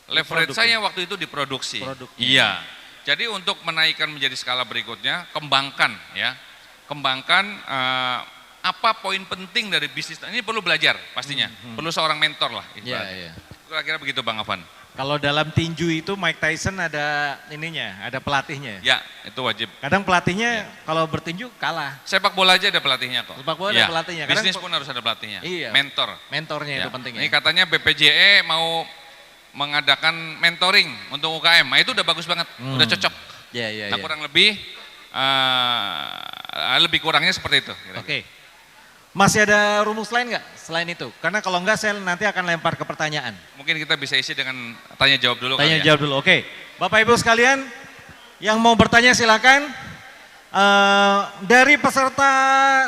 Leverage saya waktu itu di produksi. Iya. Jadi untuk menaikkan menjadi skala berikutnya, kembangkan apa poin penting dari bisnis. Ini perlu belajar pastinya, perlu seorang mentor lah. Kira-kira begitu Bang Afan. Kalau dalam tinju itu Mike Tyson ada ada pelatihnya. Ya, itu wajib. Kadang pelatihnya kalau bertinju kalah. Sepak bola aja ada pelatihnya kok. Sepak bola ada pelatihnya. Bisnis pun harus ada pelatihnya. Mentor. Mentornya itu pentingnya. Ini katanya BPJE mau mengadakan mentoring untuk UKM. Nah, itu udah bagus banget, udah cocok. Nah, kurang lebih kurangnya seperti itu. Oke. Masih ada rumus lain nggak selain itu? Karena kalau enggak saya nanti akan lempar ke pertanyaan. Mungkin kita bisa isi dengan tanya jawab dulu. Tanya jawab dulu, oke. Bapak Ibu sekalian, yang mau bertanya silakan. Dari peserta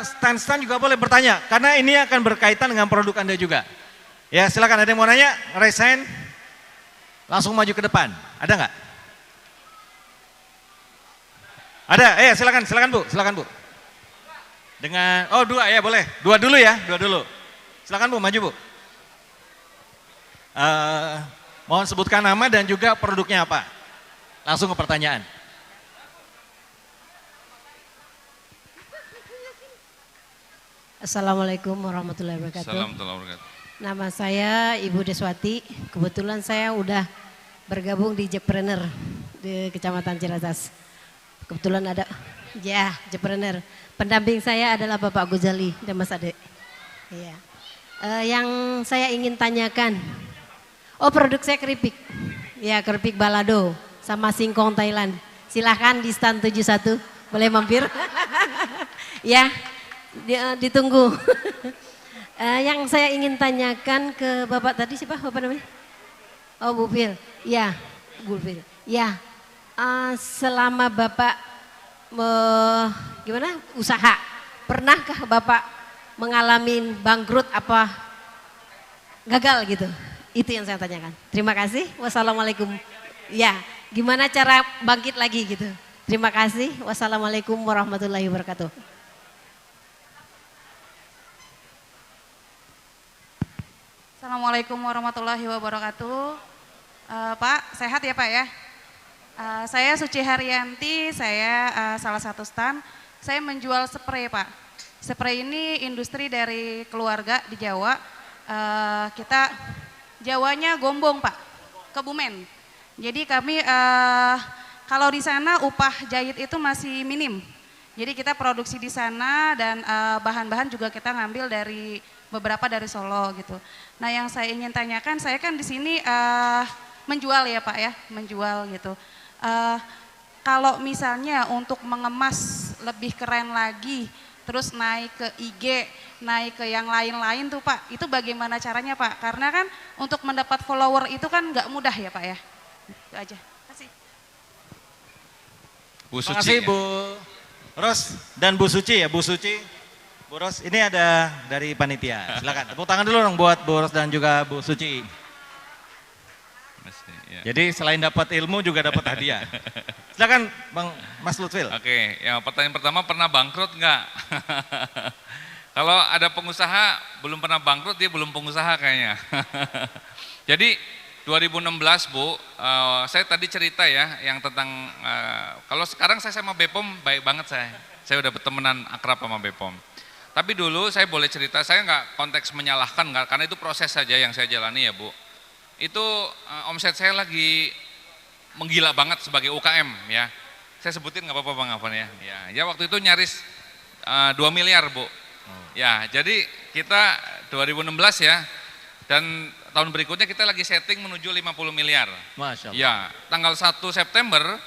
stand-stand juga boleh bertanya, karena ini akan berkaitan dengan produk Anda juga. Ya silakan, ada yang mau nanya, raise hand. Langsung maju ke depan, ada nggak? Ada, silakan Bu. Dengan, 2 ya boleh, 2 dulu ya, 2 dulu. Silakan Bu, maju Bu. Mohon sebutkan nama dan juga produknya apa. Langsung ke pertanyaan. Assalamualaikum warahmatullahi wabarakatuh. Assalamualaikum. Nama saya Ibu Deswati. Kebetulan saya udah bergabung di Jackpreneur di Kecamatan Ciracas. Kebetulan ada, Jackpreneur. Pendamping saya adalah Bapak Gozali dan Mas Ade. Iya. Yang saya ingin tanyakan, Oh, produk saya keripik. Ya, keripik balado sama singkong Thailand. Silahkan di stand 71, boleh mampir. Ya, ditunggu. Yang saya ingin tanyakan ke Bapak tadi siapa? Bapak namanya? Oh, Bu Fil. Ya, Bu Fil. Ya, selama Bapak gimana usaha, pernahkah Bapak mengalami bangkrut apa gagal gitu? Itu yang saya tanyakan. Terima kasih. Wassalamualaikum. Ya, gimana cara bangkit lagi gitu? Terima kasih. Wassalamualaikum warahmatullahi wabarakatuh. Assalamualaikum warahmatullahi wabarakatuh. Pak, sehat ya Pak ya? Saya Suci Haryanti, saya salah satu stand. Saya menjual spray Pak. Spray ini industri dari keluarga di Jawa. Kita Jawanya Gombong Pak, Kebumen. Jadi kami kalau di sana upah jahit itu masih minim. Jadi kita produksi di sana dan bahan-bahan juga kita ngambil dari beberapa dari Solo gitu. Nah yang saya ingin tanyakan, saya kan di sini menjual ya Pak ya, menjual gitu. Kalau misalnya untuk mengemas lebih keren lagi, terus naik ke IG, naik ke yang lain-lain tuh Pak, itu bagaimana caranya Pak? Karena kan untuk mendapat follower itu kan nggak mudah ya Pak ya. Itu aja. Kasih. Bu Terima Suci. kasih Bu Ros dan Bu Suci ya, Bu Suci. Bu Ros, ini ada dari panitia. Silakan tepuk tangan dulu dong buat Bu Ros dan juga Bu Suci. Ya. Jadi selain dapat ilmu juga dapat hadiah. Silakan Bang Mas Lutfil. Oke, yang pertanyaan pertama, pernah bangkrut enggak? Kalau ada pengusaha belum pernah bangkrut, dia belum pengusaha kayaknya. Jadi 2016 Bu, saya tadi cerita ya yang tentang, kalau sekarang saya sama Bepom baik banget saya udah bertemanan akrab sama Bepom. Tapi dulu saya boleh cerita, saya nggak konteks menyalahkan nggak, karena itu proses saja yang saya jalani ya Bu. Itu omset saya lagi menggila banget sebagai UKM ya. Saya sebutin nggak apa-apa Bang Afan ya. Ya waktu itu nyaris 2 miliar Bu. Ya jadi kita 2016 ya, dan tahun berikutnya kita lagi setting menuju 50 miliar. Masya Allah. Ya tanggal 1 September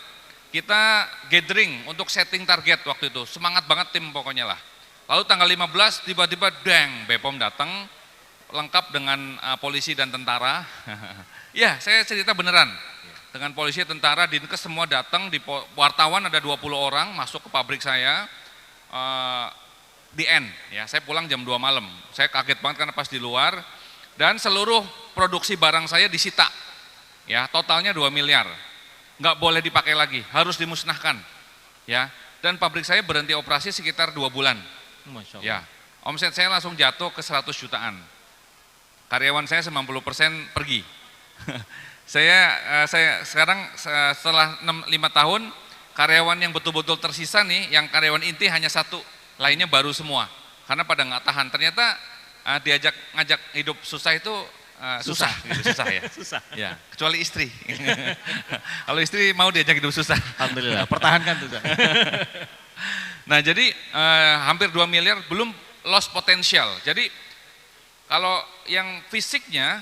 kita gathering untuk setting target waktu itu. Semangat banget tim pokoknya lah. Lalu tanggal 15 tiba-tiba dang Bepom datang lengkap dengan polisi dan tentara. Ya, saya cerita beneran. Dengan polisi, tentara, dinkes semua datang, di wartawan ada 20 orang masuk ke pabrik saya. Di end, ya, saya pulang jam 2 malam. Saya kaget banget karena pas di luar, dan seluruh produksi barang saya disita. Ya, totalnya 2 miliar. Nggak boleh dipakai lagi, harus dimusnahkan. Ya, dan pabrik saya berhenti operasi sekitar 2 bulan. Masya Allah. Ya, omset saya langsung jatuh ke 100 jutaan. Karyawan saya 90% pergi. saya sekarang setelah 5 tahun, karyawan yang betul-betul tersisa nih, yang karyawan inti hanya 1, lainnya baru semua. Karena pada nggak tahan. Ternyata ngajak hidup susah itu susah gitu, susah ya. Susah. Ya, kecuali istri. Kalau istri mau diajak hidup susah. Alhamdulillah, pertahankan tuh. Nah jadi hampir 2 miliar belum loss potensial. Jadi kalau yang fisiknya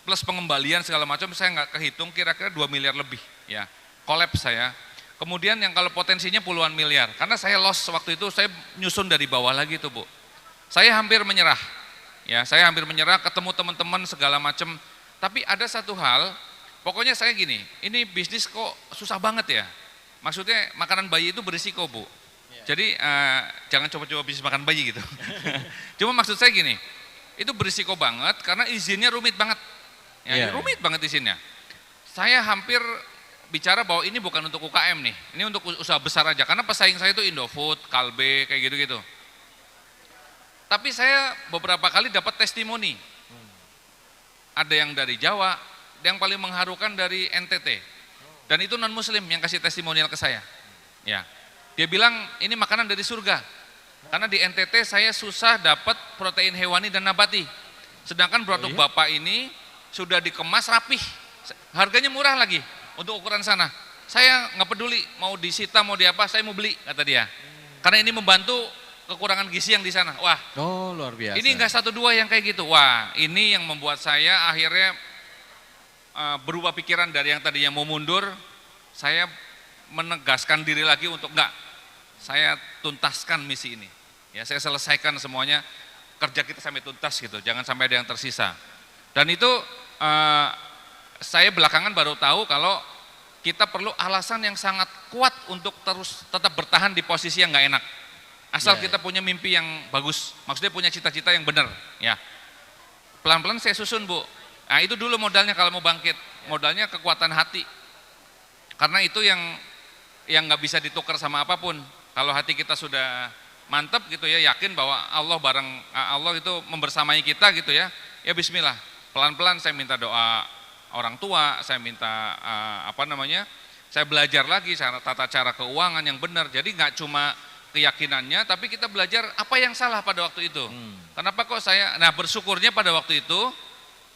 plus pengembalian segala macam saya nggak kehitung, kira-kira 2 miliar lebih ya, kolaps saya. Kemudian yang kalau potensinya puluhan miliar, karena saya loss waktu itu, saya nyusun dari bawah lagi tuh Bu. Saya hampir menyerah, ya saya hampir menyerah, ketemu teman-teman segala macam. Tapi ada satu hal, pokoknya saya gini, ini bisnis kok susah banget ya. Maksudnya makanan bayi itu berisiko Bu. Jadi jangan coba-coba bisnis makan bayi gitu. Cuma maksud saya gini, itu berisiko banget karena izinnya rumit banget. Ya, rumit banget izinnya. Saya hampir bicara bahwa ini bukan untuk UKM nih, ini untuk usaha besar aja. Karena pesaing saya itu Indofood, Kalbe, kayak gitu-gitu. Tapi saya beberapa kali dapat testimoni. Ada yang dari Jawa, yang paling mengharukan dari NTT. Dan itu non muslim yang kasih testimonial ke saya. Ya. Dia bilang ini makanan dari surga. Karena di NTT saya susah dapat protein hewani dan nabati. Sedangkan produk Bapak ini sudah dikemas rapih. Harganya murah lagi untuk ukuran sana. Saya nggak peduli mau disita mau diapa, saya mau beli kata dia. Karena ini membantu kekurangan gizi yang di sana. Wah, Oh, luar biasa. ini enggak satu dua yang kayak gitu. Wah, ini yang membuat saya akhirnya berubah pikiran dari yang tadinya mau mundur, saya menegaskan diri lagi untuk enggak, saya tuntaskan misi ini. Ya, saya selesaikan semuanya, kerja kita sampai tuntas gitu, jangan sampai ada yang tersisa. Dan itu saya belakangan baru tahu kalau kita perlu alasan yang sangat kuat untuk terus tetap bertahan di posisi yang nggak enak. Asal kita punya mimpi yang bagus, maksudnya punya cita-cita yang benar. Ya, pelan-pelan saya susun Bu. Nah itu dulu modalnya kalau mau bangkit, modalnya kekuatan hati. Karena itu yang nggak bisa ditukar sama apapun. Kalau hati kita sudah mantap gitu ya, yakin bahwa Allah itu membersamai kita gitu ya. Ya Bismillah, pelan-pelan saya minta doa orang tua, saya minta saya belajar lagi tata cara keuangan yang benar. Jadi nggak cuma keyakinannya, tapi kita belajar apa yang salah pada waktu itu. Kenapa kok bersyukurnya pada waktu itu,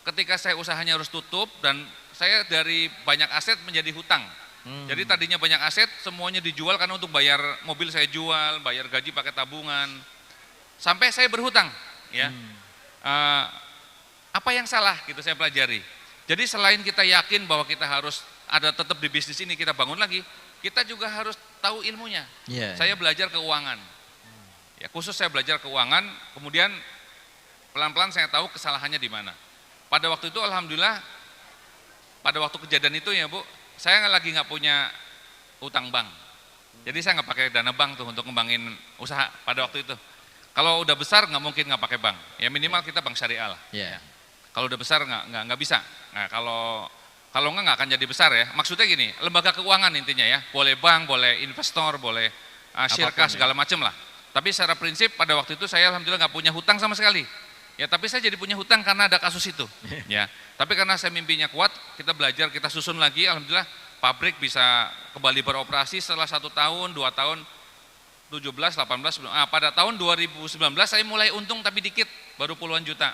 ketika saya usahanya harus tutup dan saya dari banyak aset menjadi hutang. Jadi tadinya banyak aset, semuanya dijual karena untuk bayar mobil saya jual, bayar gaji pakai tabungan, sampai saya berhutang. Ya, apa yang salah gitu saya pelajari. Jadi selain kita yakin bahwa kita harus ada tetap di bisnis ini, kita bangun lagi, kita juga harus tahu ilmunya. Saya belajar keuangan. Ya, khusus saya belajar keuangan, kemudian pelan-pelan saya tahu kesalahannya di mana. Pada waktu itu alhamdulillah, pada waktu kejadian itu ya Bu, saya lagi nggak punya utang bank. Jadi saya nggak pakai dana bank tuh untuk ngembangin usaha pada waktu itu. Kalau udah besar nggak mungkin nggak pakai bank. Ya minimal kita bank syariah lah. Ya. Kalau udah besar nggak bisa. Nah kalau nggak akan jadi besar ya. Maksudnya gini, lembaga keuangan intinya ya. Boleh bank, boleh investor, boleh syirkah segala macam lah. Tapi secara prinsip pada waktu itu saya alhamdulillah nggak punya hutang sama sekali. Ya tapi saya jadi punya hutang karena ada kasus itu. Ya. Tapi karena saya mimpinya kuat, kita belajar, kita susun lagi. Alhamdulillah pabrik bisa kembali beroperasi setelah 1 tahun, 2 tahun, 17, 18. Pada tahun 2019 saya mulai untung tapi dikit, baru puluhan juta.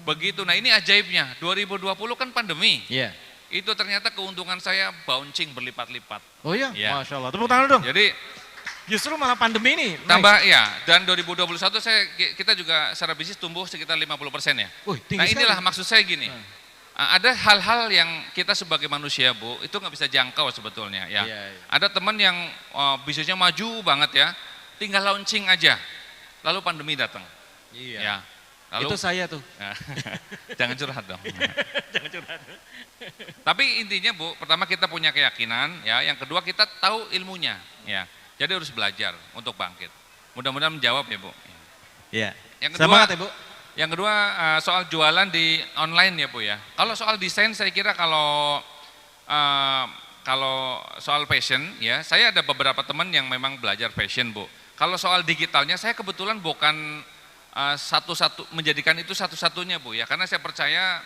Begitu. Nah ini ajaibnya. 2020 kan pandemi. Iya. Itu ternyata keuntungan saya bouncing berlipat-lipat. Oh iya, ya. Masya Allah. Tepuk tangan dong. Jadi justru malah pandemi ini tambah ya. Dan 2021 kita juga secara bisnis tumbuh sekitar 50% ya. Nah inilah maksud saya gini. Ada hal-hal yang kita sebagai manusia Bu, itu nggak bisa jangkau sebetulnya ya. Ada teman yang bisnisnya maju banget ya, tinggal launching aja, lalu pandemi datang. Iya. Ya. Lalu, itu saya tuh. Jangan curhat dong. Jangan curhat. Tapi intinya Bu, pertama kita punya keyakinan ya, yang kedua kita tahu ilmunya ya. Jadi harus belajar untuk bangkit. Mudah-mudahan menjawab ya Bu. Iya. Yang kedua, semangat ya Bu. Yang kedua soal jualan di online ya Bu ya. Kalau soal desain saya kira kalau soal fashion ya, saya ada beberapa teman yang memang belajar fashion Bu. Kalau soal digitalnya saya kebetulan bukan menjadikan itu satu-satunya Bu ya, karena saya percaya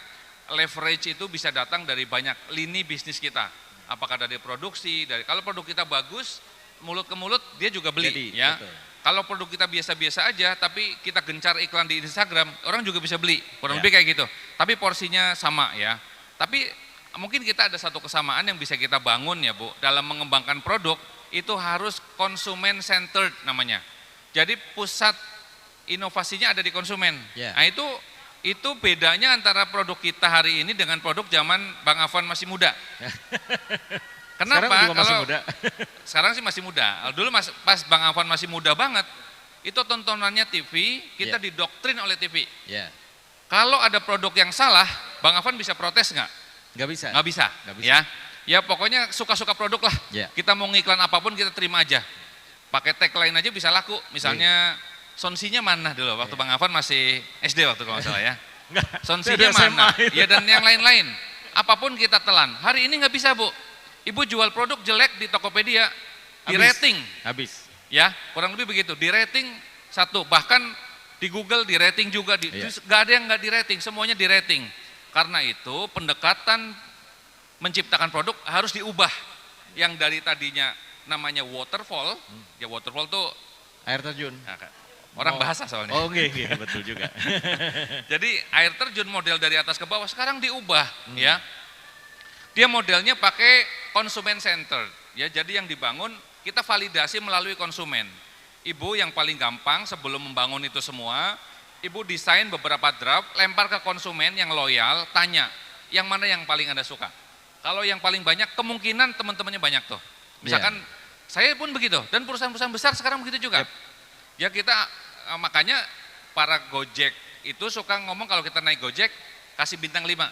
leverage itu bisa datang dari banyak lini bisnis kita. Apakah dari produksi, kalau produk kita bagus, mulut ke mulut dia juga beli. Jadi, ya. Betul. Kalau produk kita biasa-biasa aja, tapi kita gencar iklan di Instagram, orang juga bisa beli, kurang lebih kayak gitu. Tapi porsinya sama ya. Tapi mungkin kita ada satu kesamaan yang bisa kita bangun ya Bu, dalam mengembangkan produk itu harus konsumen centered namanya. Jadi pusat inovasinya ada di konsumen. Nah itu bedanya antara produk kita hari ini dengan produk zaman Bang Afwan masih muda. Kenapa? Sekarang juga masih muda. Sekarang sih masih muda. Dulu pas Bang Afwan masih muda banget, itu tontonannya TV, kita didoktrin oleh TV. Kalau ada produk yang salah, Bang Afwan bisa protes nggak? Nggak bisa. Nggak bisa. Ya pokoknya suka-suka produk lah. Kita mau ngiklan apapun kita terima aja. Pakai tagline aja bisa laku. Misalnya Sonsinya mana dulu waktu Bang Afwan masih SD waktu kalau nggak salah ya. Sonsinya mana? Ya dan yang lain-lain. Apapun kita telan. Hari ini nggak bisa Bu. Ibu jual produk jelek di Tokopedia, di rating. Habis. Ya, kurang lebih begitu. Di rating 1, bahkan di Google di rating juga. Nggak ada yang nggak di rating, semuanya di rating. Karena itu pendekatan menciptakan produk harus diubah. Yang dari tadinya namanya waterfall, ya waterfall tuh air terjun. Orang bahasa soalnya. Oh iya betul juga. Jadi air terjun model dari atas ke bawah sekarang diubah ya. Dia modelnya pakai konsumen center ya. Jadi yang dibangun kita validasi melalui konsumen. Ibu yang paling gampang sebelum membangun itu semua, Ibu desain beberapa draft, lempar ke konsumen yang loyal, tanya, yang mana yang paling Anda suka? Kalau yang paling banyak, kemungkinan teman-temannya banyak tuh. Misalkan saya pun begitu, dan perusahaan-perusahaan besar sekarang begitu juga. Ya kita, makanya para Gojek itu suka ngomong kalau kita naik Gojek, kasih bintang 5.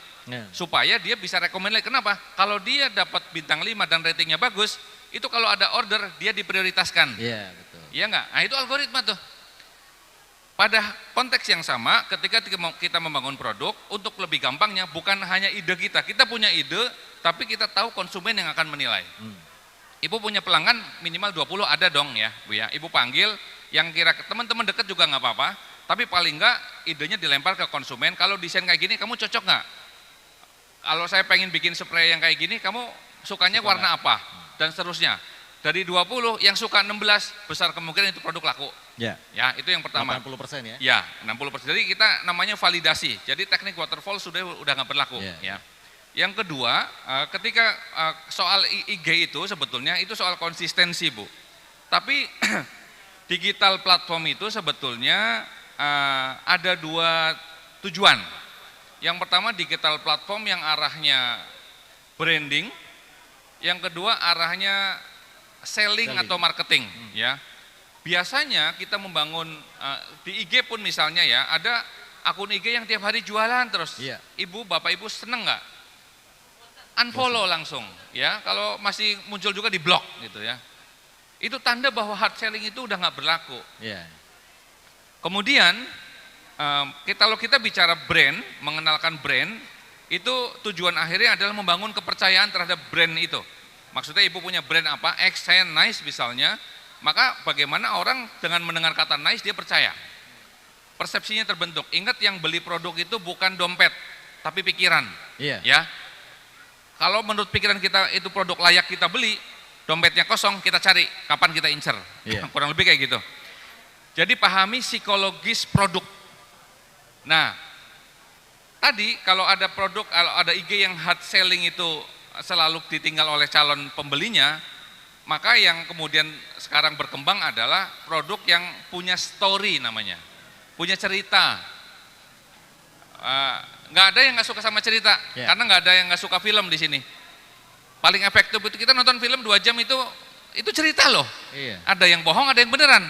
Supaya dia bisa rekomend lagi. Kenapa? Kalau dia dapat bintang 5 dan ratingnya bagus, itu kalau ada order, dia diprioritaskan. Iya, betul. Iya enggak? Nah itu algoritma tuh. Pada konteks yang sama, ketika kita membangun produk, untuk lebih gampangnya, bukan hanya ide kita punya ide, tapi kita tahu konsumen yang akan menilai. Ibu punya pelanggan minimal 20 ada dong ya, Bu ya. Ibu panggil, yang kira teman-teman dekat juga nggak apa-apa, tapi paling enggak idenya dilempar ke konsumen, kalau desain kayak gini, kamu cocok nggak? Kalau saya pengen bikin spray yang kayak gini, kamu sukanya warna apa? Dan seterusnya. Dari 20 yang suka 16 besar kemungkinan itu produk laku. Ya. Ya, itu yang pertama. 80% ya. Ya, 60%. Jadi kita namanya validasi. Jadi teknik waterfall udah nggak berlaku. Ya. Yang kedua, ketika soal IG itu sebetulnya itu soal konsistensi, Bu. Tapi digital platform itu sebetulnya ada dua tujuan. Yang pertama digital platform yang arahnya branding, yang kedua arahnya selling atau marketing, ya. Biasanya kita membangun di IG pun misalnya ya, ada akun IG yang tiap hari jualan terus. Ibu, Bapak Ibu seneng nggak? Unfollow langsung, ya. Kalau masih muncul juga di blog gitu ya. Itu tanda bahwa hard selling itu udah nggak berlaku. Kemudian kalau kita bicara brand, mengenalkan brand, itu tujuan akhirnya adalah membangun kepercayaan terhadap brand itu. Maksudnya ibu punya brand apa, X, saya nice misalnya, maka bagaimana orang dengan mendengar kata nice dia percaya. Persepsinya terbentuk. Ingat yang beli produk itu bukan dompet, tapi pikiran. Ya. Kalau menurut pikiran kita itu produk layak kita beli, dompetnya kosong, kita cari kapan kita incer. Kurang lebih kayak gitu. Jadi pahami psikologis produk. Nah, tadi kalau ada produk, kalau ada IG yang hard selling itu selalu ditinggal oleh calon pembelinya, maka yang kemudian sekarang berkembang adalah produk yang punya story namanya, punya cerita. Nggak ada yang nggak suka sama cerita, karena nggak ada yang nggak suka film di sini. Paling efektif itu kita nonton film 2 jam itu cerita loh. Ada yang bohong, ada yang beneran.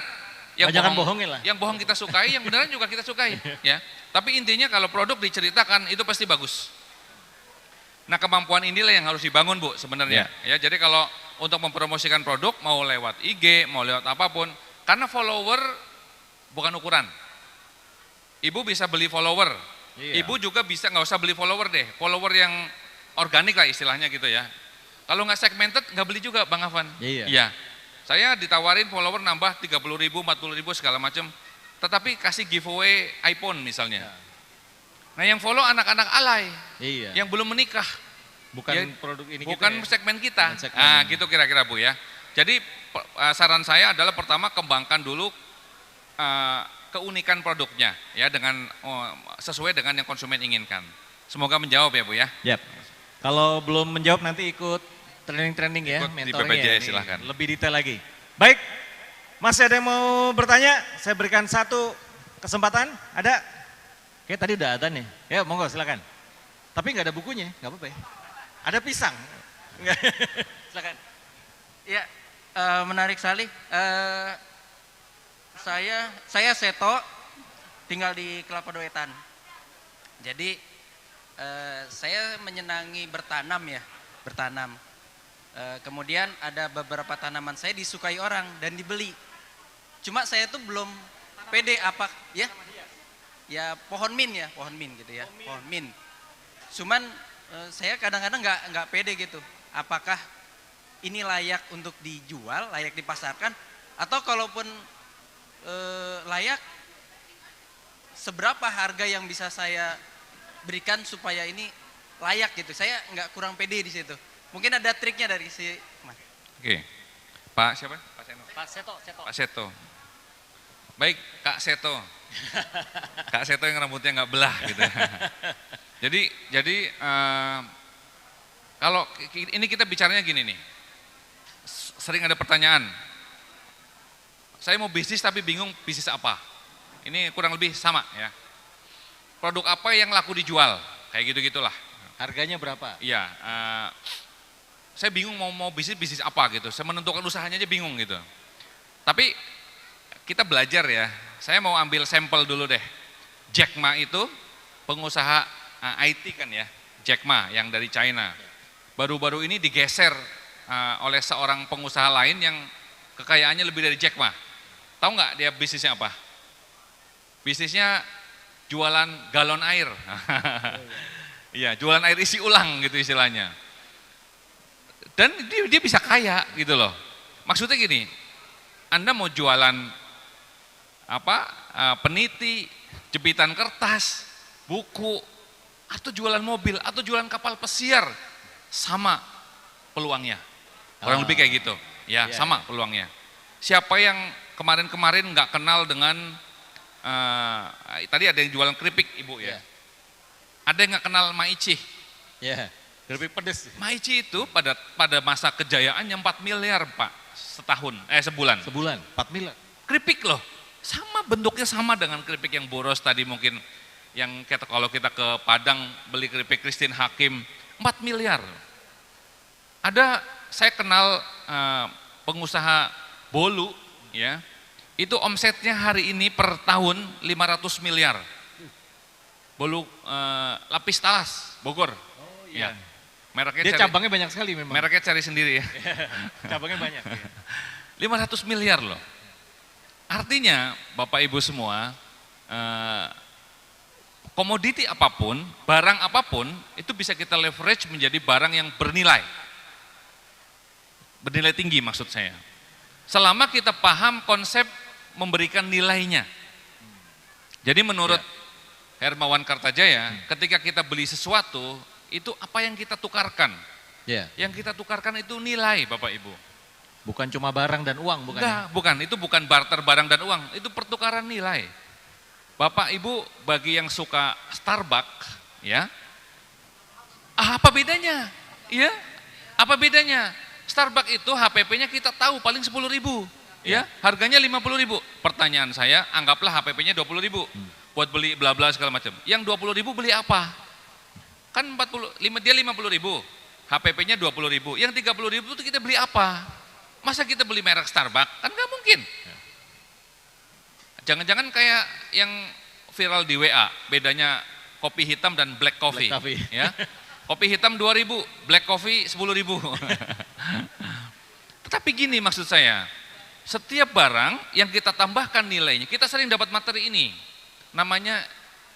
Yang bohongin lah. Yang bohong kita sukai, yang beneran juga kita sukai. Ya. Tapi intinya kalau produk diceritakan itu pasti bagus. Nah kemampuan inilah yang harus dibangun, Bu, sebenarnya. Ya, jadi kalau untuk mempromosikan produk mau lewat IG, mau lewat apapun, karena follower bukan ukuran. Ibu bisa beli follower, ibu juga bisa nggak usah beli follower deh, follower yang organik lah istilahnya gitu ya. Kalau nggak segmented nggak beli juga, Bang Afan. Iya. Saya ditawarin follower nambah 30.000, 40.000 segala macam, tetapi kasih giveaway iPhone misalnya. Nah yang follow anak-anak alay, yang belum menikah, bukan produk ini, bukan kita segmen kita. Nah gitu kira-kira, Bu ya. Jadi saran saya adalah pertama kembangkan dulu keunikan produknya, ya dengan sesuai dengan yang konsumen inginkan. Semoga menjawab ya, Bu ya. Kalau belum menjawab nanti ikut training ya, mentornya di BPJS, silahkan. Lebih detail lagi. Baik, masih ada yang mau bertanya? Saya berikan satu kesempatan. Ada? Oke, tadi udah ada nih. Ya, monggo silakan. Tapi nggak ada bukunya, nggak apa-apa ya. Ada pisang. Silakan. Ya, menarik sekali. Saya Seto, tinggal di Kelapa Dua Wetan. Jadi saya menyenangi bertanam ya, bertanam. Kemudian ada beberapa tanaman saya disukai orang dan dibeli. Cuma saya tuh belum pede apa ya. Ya pohon min gitu ya, pohon min. Cuman saya kadang-kadang nggak pede gitu. Apakah ini layak untuk dijual, layak dipasarkan, atau kalaupun layak, seberapa harga yang bisa saya berikan supaya ini layak gitu. Saya nggak kurang pede di situ. Mungkin ada triknya dari si Mas. Oke, Pak siapa? Pak Seto. Pak Seto. Baik, Kak Seto. Kak Seto yang rambutnya nggak belah gitu. Jadi kalau ini kita bicaranya gini nih, sering ada pertanyaan, saya mau bisnis tapi bingung bisnis apa. Ini kurang lebih sama ya. Produk apa yang laku dijual, kayak gitu-gitulah. Harganya berapa? Iya, saya bingung mau bisnis apa gitu. Saya menentukan usahanya aja bingung gitu. Tapi kita belajar ya. Saya mau ambil sampel dulu deh. Jack Ma itu pengusaha IT kan ya. Jack Ma yang dari China. Baru-baru ini digeser oleh seorang pengusaha lain yang kekayaannya lebih dari Jack Ma. Tahu nggak dia bisnisnya apa? Bisnisnya jualan galon air. Iya, jualan air isi ulang gitu istilahnya. Dan dia bisa kaya gitu loh. Maksudnya gini, Anda mau jualan peniti, jepitan kertas, buku, atau jualan mobil, atau jualan kapal pesiar, sama peluangnya. Kurang lebih kayak gitu. Ya, sama peluangnya. Siapa yang kemarin-kemarin nggak kenal dengan tadi ada yang jualan keripik Ibu ya. Ada yang nggak kenal Maici? Ya, keripik pedes. Maici itu pada masa kejayaannya 4 miliar Pak sebulan. Sebulan 4 miliar. Keripik loh, sama bentuknya sama dengan keripik yang boros tadi mungkin yang kalau kita ke Padang beli keripik Christine Hakim 4 miliar. Saya kenal pengusaha bolu ya. Itu omsetnya hari ini per tahun 500 miliar. Bolu lapis talas, Bogor. Oh iya. Ya. Mereknya Dia cabangnya banyak sekali memang. Mereknya cari sendiri ya. Cabangnya banyak. Ya. 500 miliar loh. Artinya Bapak Ibu semua, komoditi apapun, barang apapun, itu bisa kita leverage menjadi barang yang bernilai. Bernilai tinggi maksud saya. Selama kita paham konsep memberikan nilainya. Jadi menurut Hermawan Kartajaya, ketika kita beli sesuatu, itu apa yang kita tukarkan. Ya. Yang kita tukarkan itu nilai Bapak Ibu. Bukan cuma barang dan uang, bukan? Enggak, bukan. Itu bukan barter barang dan uang. Itu pertukaran nilai. Bapak Ibu bagi yang suka Starbucks, ya, apa bedanya? Ya, apa bedanya? Starbucks itu HPP-nya kita tahu paling 10.000, ya, harganya 50.000. Pertanyaan saya, anggaplah HPP-nya 20.000, buat beli bla bla segala macam. Yang 20.000 beli apa? Kan 45 dia 50.000, HPP-nya 20.000. Yang 30.000 itu kita beli apa? Masa kita beli merek Starbucks? Kan nggak mungkin. Jangan-jangan kayak yang viral di WA, bedanya kopi hitam dan black coffee. Black coffee. Ya. Kopi hitam 2.000, black coffee 10.000. Tetapi gini maksud saya, setiap barang yang kita tambahkan nilainya, kita sering dapat materi ini, namanya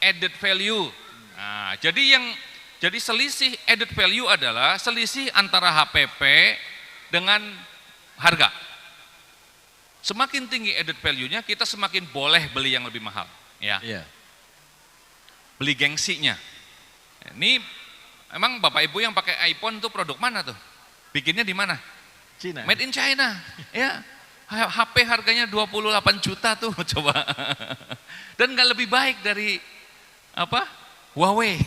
added value. Nah, jadi selisih added value adalah selisih antara HPP dengan harga. Semakin tinggi added value-nya, kita semakin boleh beli yang lebih mahal. Ya. Iya. Beli gengsinya. Ini emang Bapak Ibu yang pakai iPhone tuh produk mana tuh? Bikinnya di mana? Cina. Made in China. Ya. HP harganya 28 juta tuh coba. Dan nggak lebih baik dari apa? Huawei.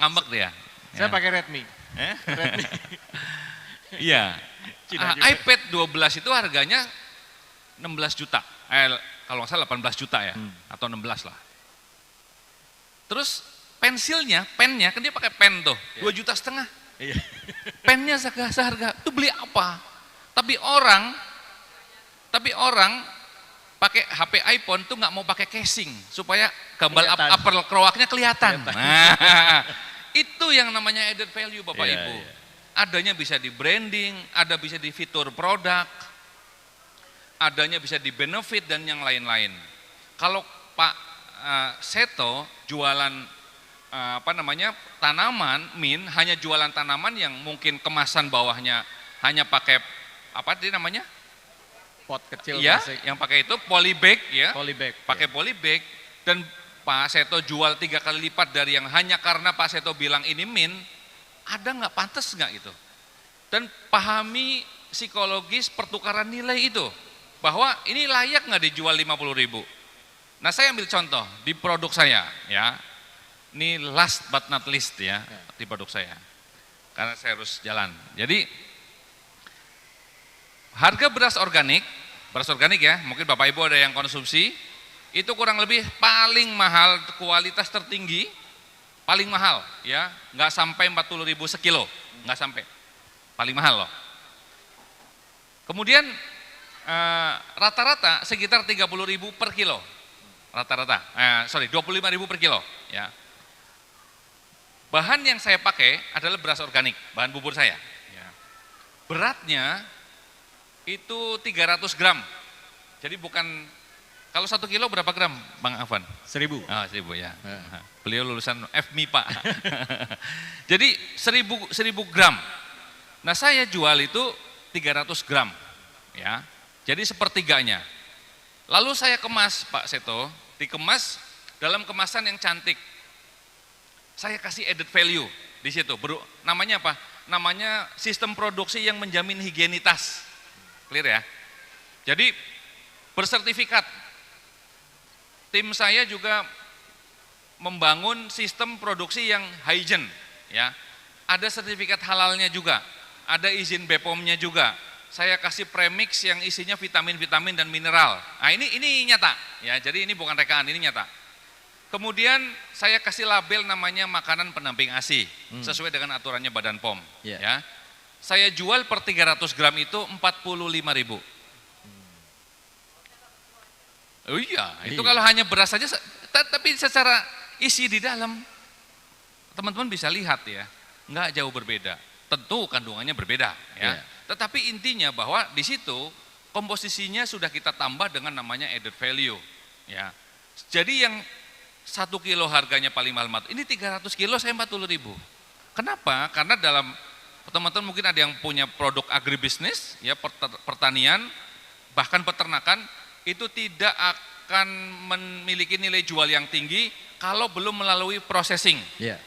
Ngambek dia. Saya pakai Redmi. Redmi. Iya. iPad 12 itu harganya 16 juta. Kalau nggak salah 18 juta ya, atau 16 lah. Terus pensilnya, pennya, kan dia pakai pen tuh, 2,5 juta. Iya. Pennya seharga, itu beli apa? Tapi orang pakai HP iPhone tuh nggak mau pakai casing supaya gambar upper crowaknya kelihatan. Nah, itu yang namanya added value Bapak Ibu. Iya. Adanya bisa di branding, ada bisa di fitur produk, adanya bisa di benefit dan yang lain-lain. Kalau Pak Seto jualan tanaman, hanya jualan tanaman yang mungkin kemasan bawahnya hanya pakai apa tadi namanya? Pot kecil. Ya, plastik. yang pakai itu polybag ya. Polybag. Pakai polybag dan Pak Seto jual 3 kali lipat dari yang hanya karena Pak Seto bilang ini ada nggak, pantas nggak itu? Dan pahami psikologis pertukaran nilai itu, bahwa ini layak nggak dijual 50.000. Nah saya ambil contoh di produk saya ya, ini last but not least ya di produk saya, karena saya harus jalan. Jadi harga beras organik beras organik ya, mungkin Bapak Ibu ada yang konsumsi, itu kurang lebih paling mahal, kualitas tertinggi, paling mahal ya, nggak sampai 40.000 sekilo, nggak sampai, paling mahal loh. Kemudian rata-rata sekitar 30.000 per kilo, rata-rata, 25.000 per kilo ya. Bahan yang saya pakai adalah beras organik, bahan bubur saya. Ya. Beratnya itu 300 gram. Jadi bukan, kalau 1 kilo berapa gram Bang Afan? 1.000. Oh, 1.000 ya. Beliau lulusan FMIPA. Jadi 1.000 gram. Nah saya jual itu 300 gram. Ya. Jadi sepertiganya. Lalu saya kemas Pak Seto, dikemas dalam kemasan yang cantik. Saya kasih added value di situ. Namanya apa? Namanya sistem produksi yang menjamin higienitas. Clear ya? Jadi bersertifikat. Tim saya juga membangun sistem produksi yang hygiene ya. Ada sertifikat halalnya juga, ada izin BPOM-nya juga. Saya kasih premix yang isinya vitamin-vitamin dan mineral. Nah, ini nyata ya. Jadi ini bukan rekaan, ini nyata. Kemudian saya kasih label namanya makanan pendamping ASI sesuai dengan aturannya Badan POM. Ya. Saya jual per 300 gram itu 45.000. Oh iya, itu kalau hanya beras saja, tapi secara isi di dalam teman-teman bisa lihat ya, nggak jauh berbeda. Tentu kandungannya berbeda ya. Tetapi intinya bahwa di situ komposisinya sudah kita tambah dengan namanya added value ya. Jadi yang 1 kilo harganya paling mahal, ini 300 kilo saya 40.000. Kenapa? Karena dalam teman-teman mungkin ada yang punya produk agribisnis, ya pertanian, bahkan peternakan, itu tidak akan memiliki nilai jual yang tinggi kalau belum melalui processing. Yeah.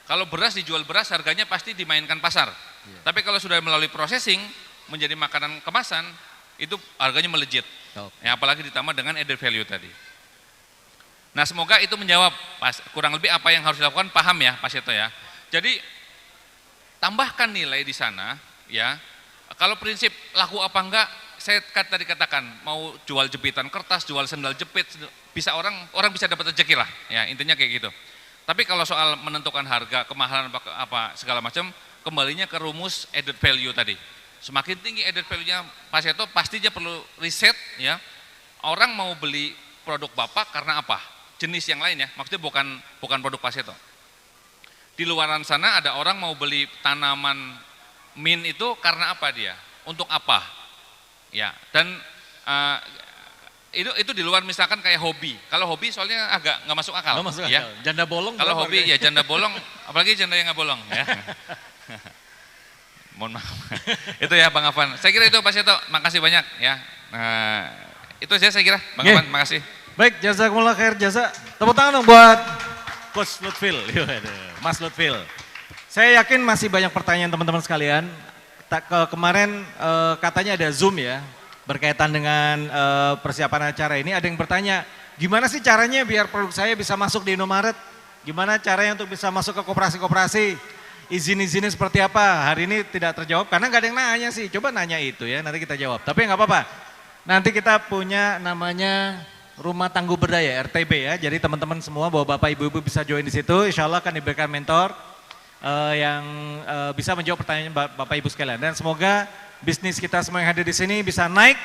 Kalau beras dijual beras harganya pasti dimainkan pasar. Yeah. Tapi kalau sudah melalui processing menjadi makanan kemasan, itu harganya melejit. Okay. Ya, apalagi ditambah dengan added value tadi. Nah semoga itu menjawab kurang lebih apa yang harus dilakukan, paham ya Pak Seto ya. Jadi tambahkan nilai di sana ya. Kalau prinsip laku apa enggak, saya tadi katakan mau jual jepitan kertas, jual sendal jepit, bisa orang bisa dapat rezeki lah ya, intinya kayak gitu. Tapi kalau soal menentukan harga, kemahalan apa segala macam, kembalinya ke rumus added value tadi. Semakin tinggi added value-nya Pak Seto, pastinya perlu riset ya. Orang mau beli produk Bapak karena apa? Jenis yang lain ya, maksudnya bukan produk Pak Seto. Di luaran sana ada orang mau beli tanaman mint itu karena apa dia? Untuk apa? Ya, dan itu di luar misalkan kayak hobi. Kalau hobi soalnya agak nggak masuk akal. Nggak masuk akal. Ya. Janda bolong. Kalau hobi ya janda bolong, apalagi janda yang nggak bolong. Ya. Mohon maaf. Itu ya Bang Afan. Saya kira itu Pak Seto. Makasih banyak ya. Itu saja saya kira. Bang Afan, makasih. Baik, jazakumullah khair jasa. Tepuk tangan dong buat Coach Lutfil, Mas Lutfil. Saya yakin masih banyak pertanyaan teman-teman sekalian. Kemarin katanya ada Zoom ya, berkaitan dengan persiapan acara ini. Ada yang bertanya, gimana sih caranya biar produk saya bisa masuk di Indomaret? Gimana caranya untuk bisa masuk ke koperasi-koperasi? Izin-izinnya seperti apa? Hari ini tidak terjawab karena nggak ada yang nanya sih. Coba nanya itu ya, nanti kita jawab. Tapi nggak apa-apa. Nanti kita punya namanya Rumah Tangguh Berdaya, RTB ya. Jadi teman-teman semua bahwa Bapak Ibu-Ibu bisa join di situ. Insya Allah akan diberikan mentor yang bisa menjawab pertanyaan Bapak Ibu sekalian. Dan semoga bisnis kita semua yang hadir di sini bisa naik,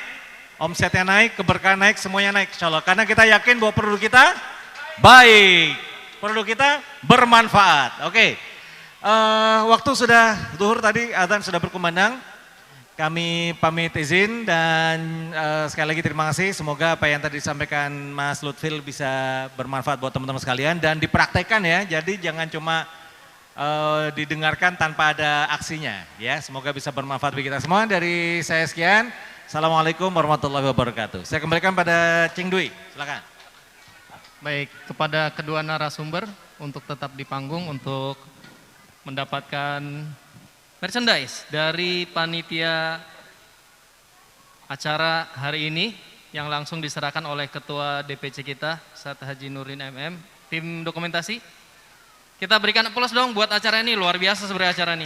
omsetnya naik, keberkahan naik, semuanya naik Insya Allah. Karena kita yakin bahwa produk kita baik, produk kita bermanfaat. Oke, waktu sudah zuhur tadi, azan sudah berkumandang. Kami pamit izin dan sekali lagi terima kasih. Semoga apa yang tadi disampaikan Mas Lutfil bisa bermanfaat buat teman-teman sekalian dan dipraktekkan ya. Jadi jangan cuma didengarkan tanpa ada aksinya ya. Semoga bisa bermanfaat bagi kita semua. Dari saya sekian. Assalamualaikum warahmatullahi wabarakatuh. Saya kembalikan pada Cing Dwi. Silakan. Baik, kepada kedua narasumber untuk tetap di panggung untuk mendapatkan merchandise dari panitia acara hari ini yang langsung diserahkan oleh Ketua DPC kita, Ustadz Haji Nurin MM, tim dokumentasi. Kita berikan aplaus dong buat acara ini, luar biasa sebenarnya acara ini.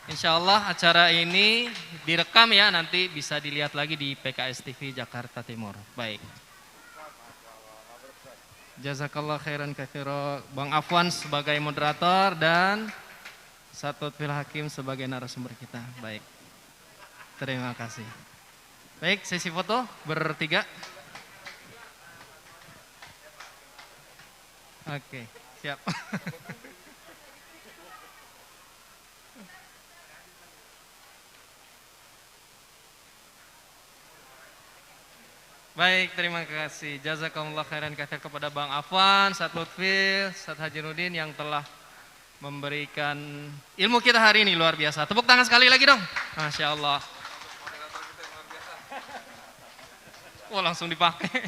Insya Allah acara ini direkam ya, nanti bisa dilihat lagi di PKS TV Jakarta Timur. Baik. Jazakallah khairan katsira. Bang Afwan sebagai moderator dan Satut Fil Hakim sebagai narasumber kita. Baik. Terima kasih. Baik, sesi foto bertiga. Oke, siap. Baik, terima kasih. Jazakumullah khairan katsir kepada Bang Afwan, Sat Lutfi, Sat Haji Nudin yang telah memberikan ilmu kita hari ini luar biasa. Tepuk tangan sekali lagi dong. Masya Allah. Wah, langsung dipakai.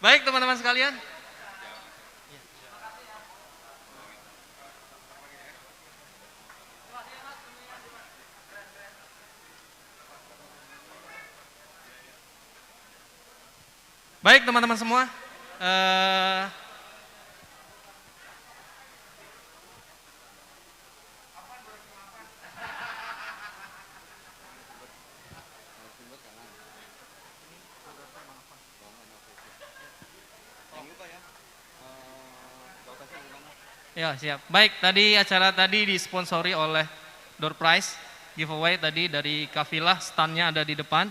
Baik teman-teman sekalian. Baik teman-teman semua, ya siap. Baik, tadi acara tadi disponsori oleh Door Prize giveaway tadi dari Kafilah, standnya ada di depan.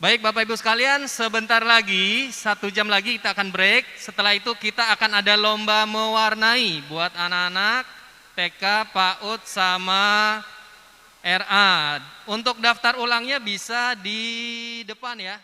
Baik Bapak Ibu sekalian, sebentar lagi, 1 jam lagi kita akan break. Setelah itu kita akan ada lomba mewarnai buat anak-anak TK, PAUD, sama RA. Untuk daftar ulangnya bisa di depan ya.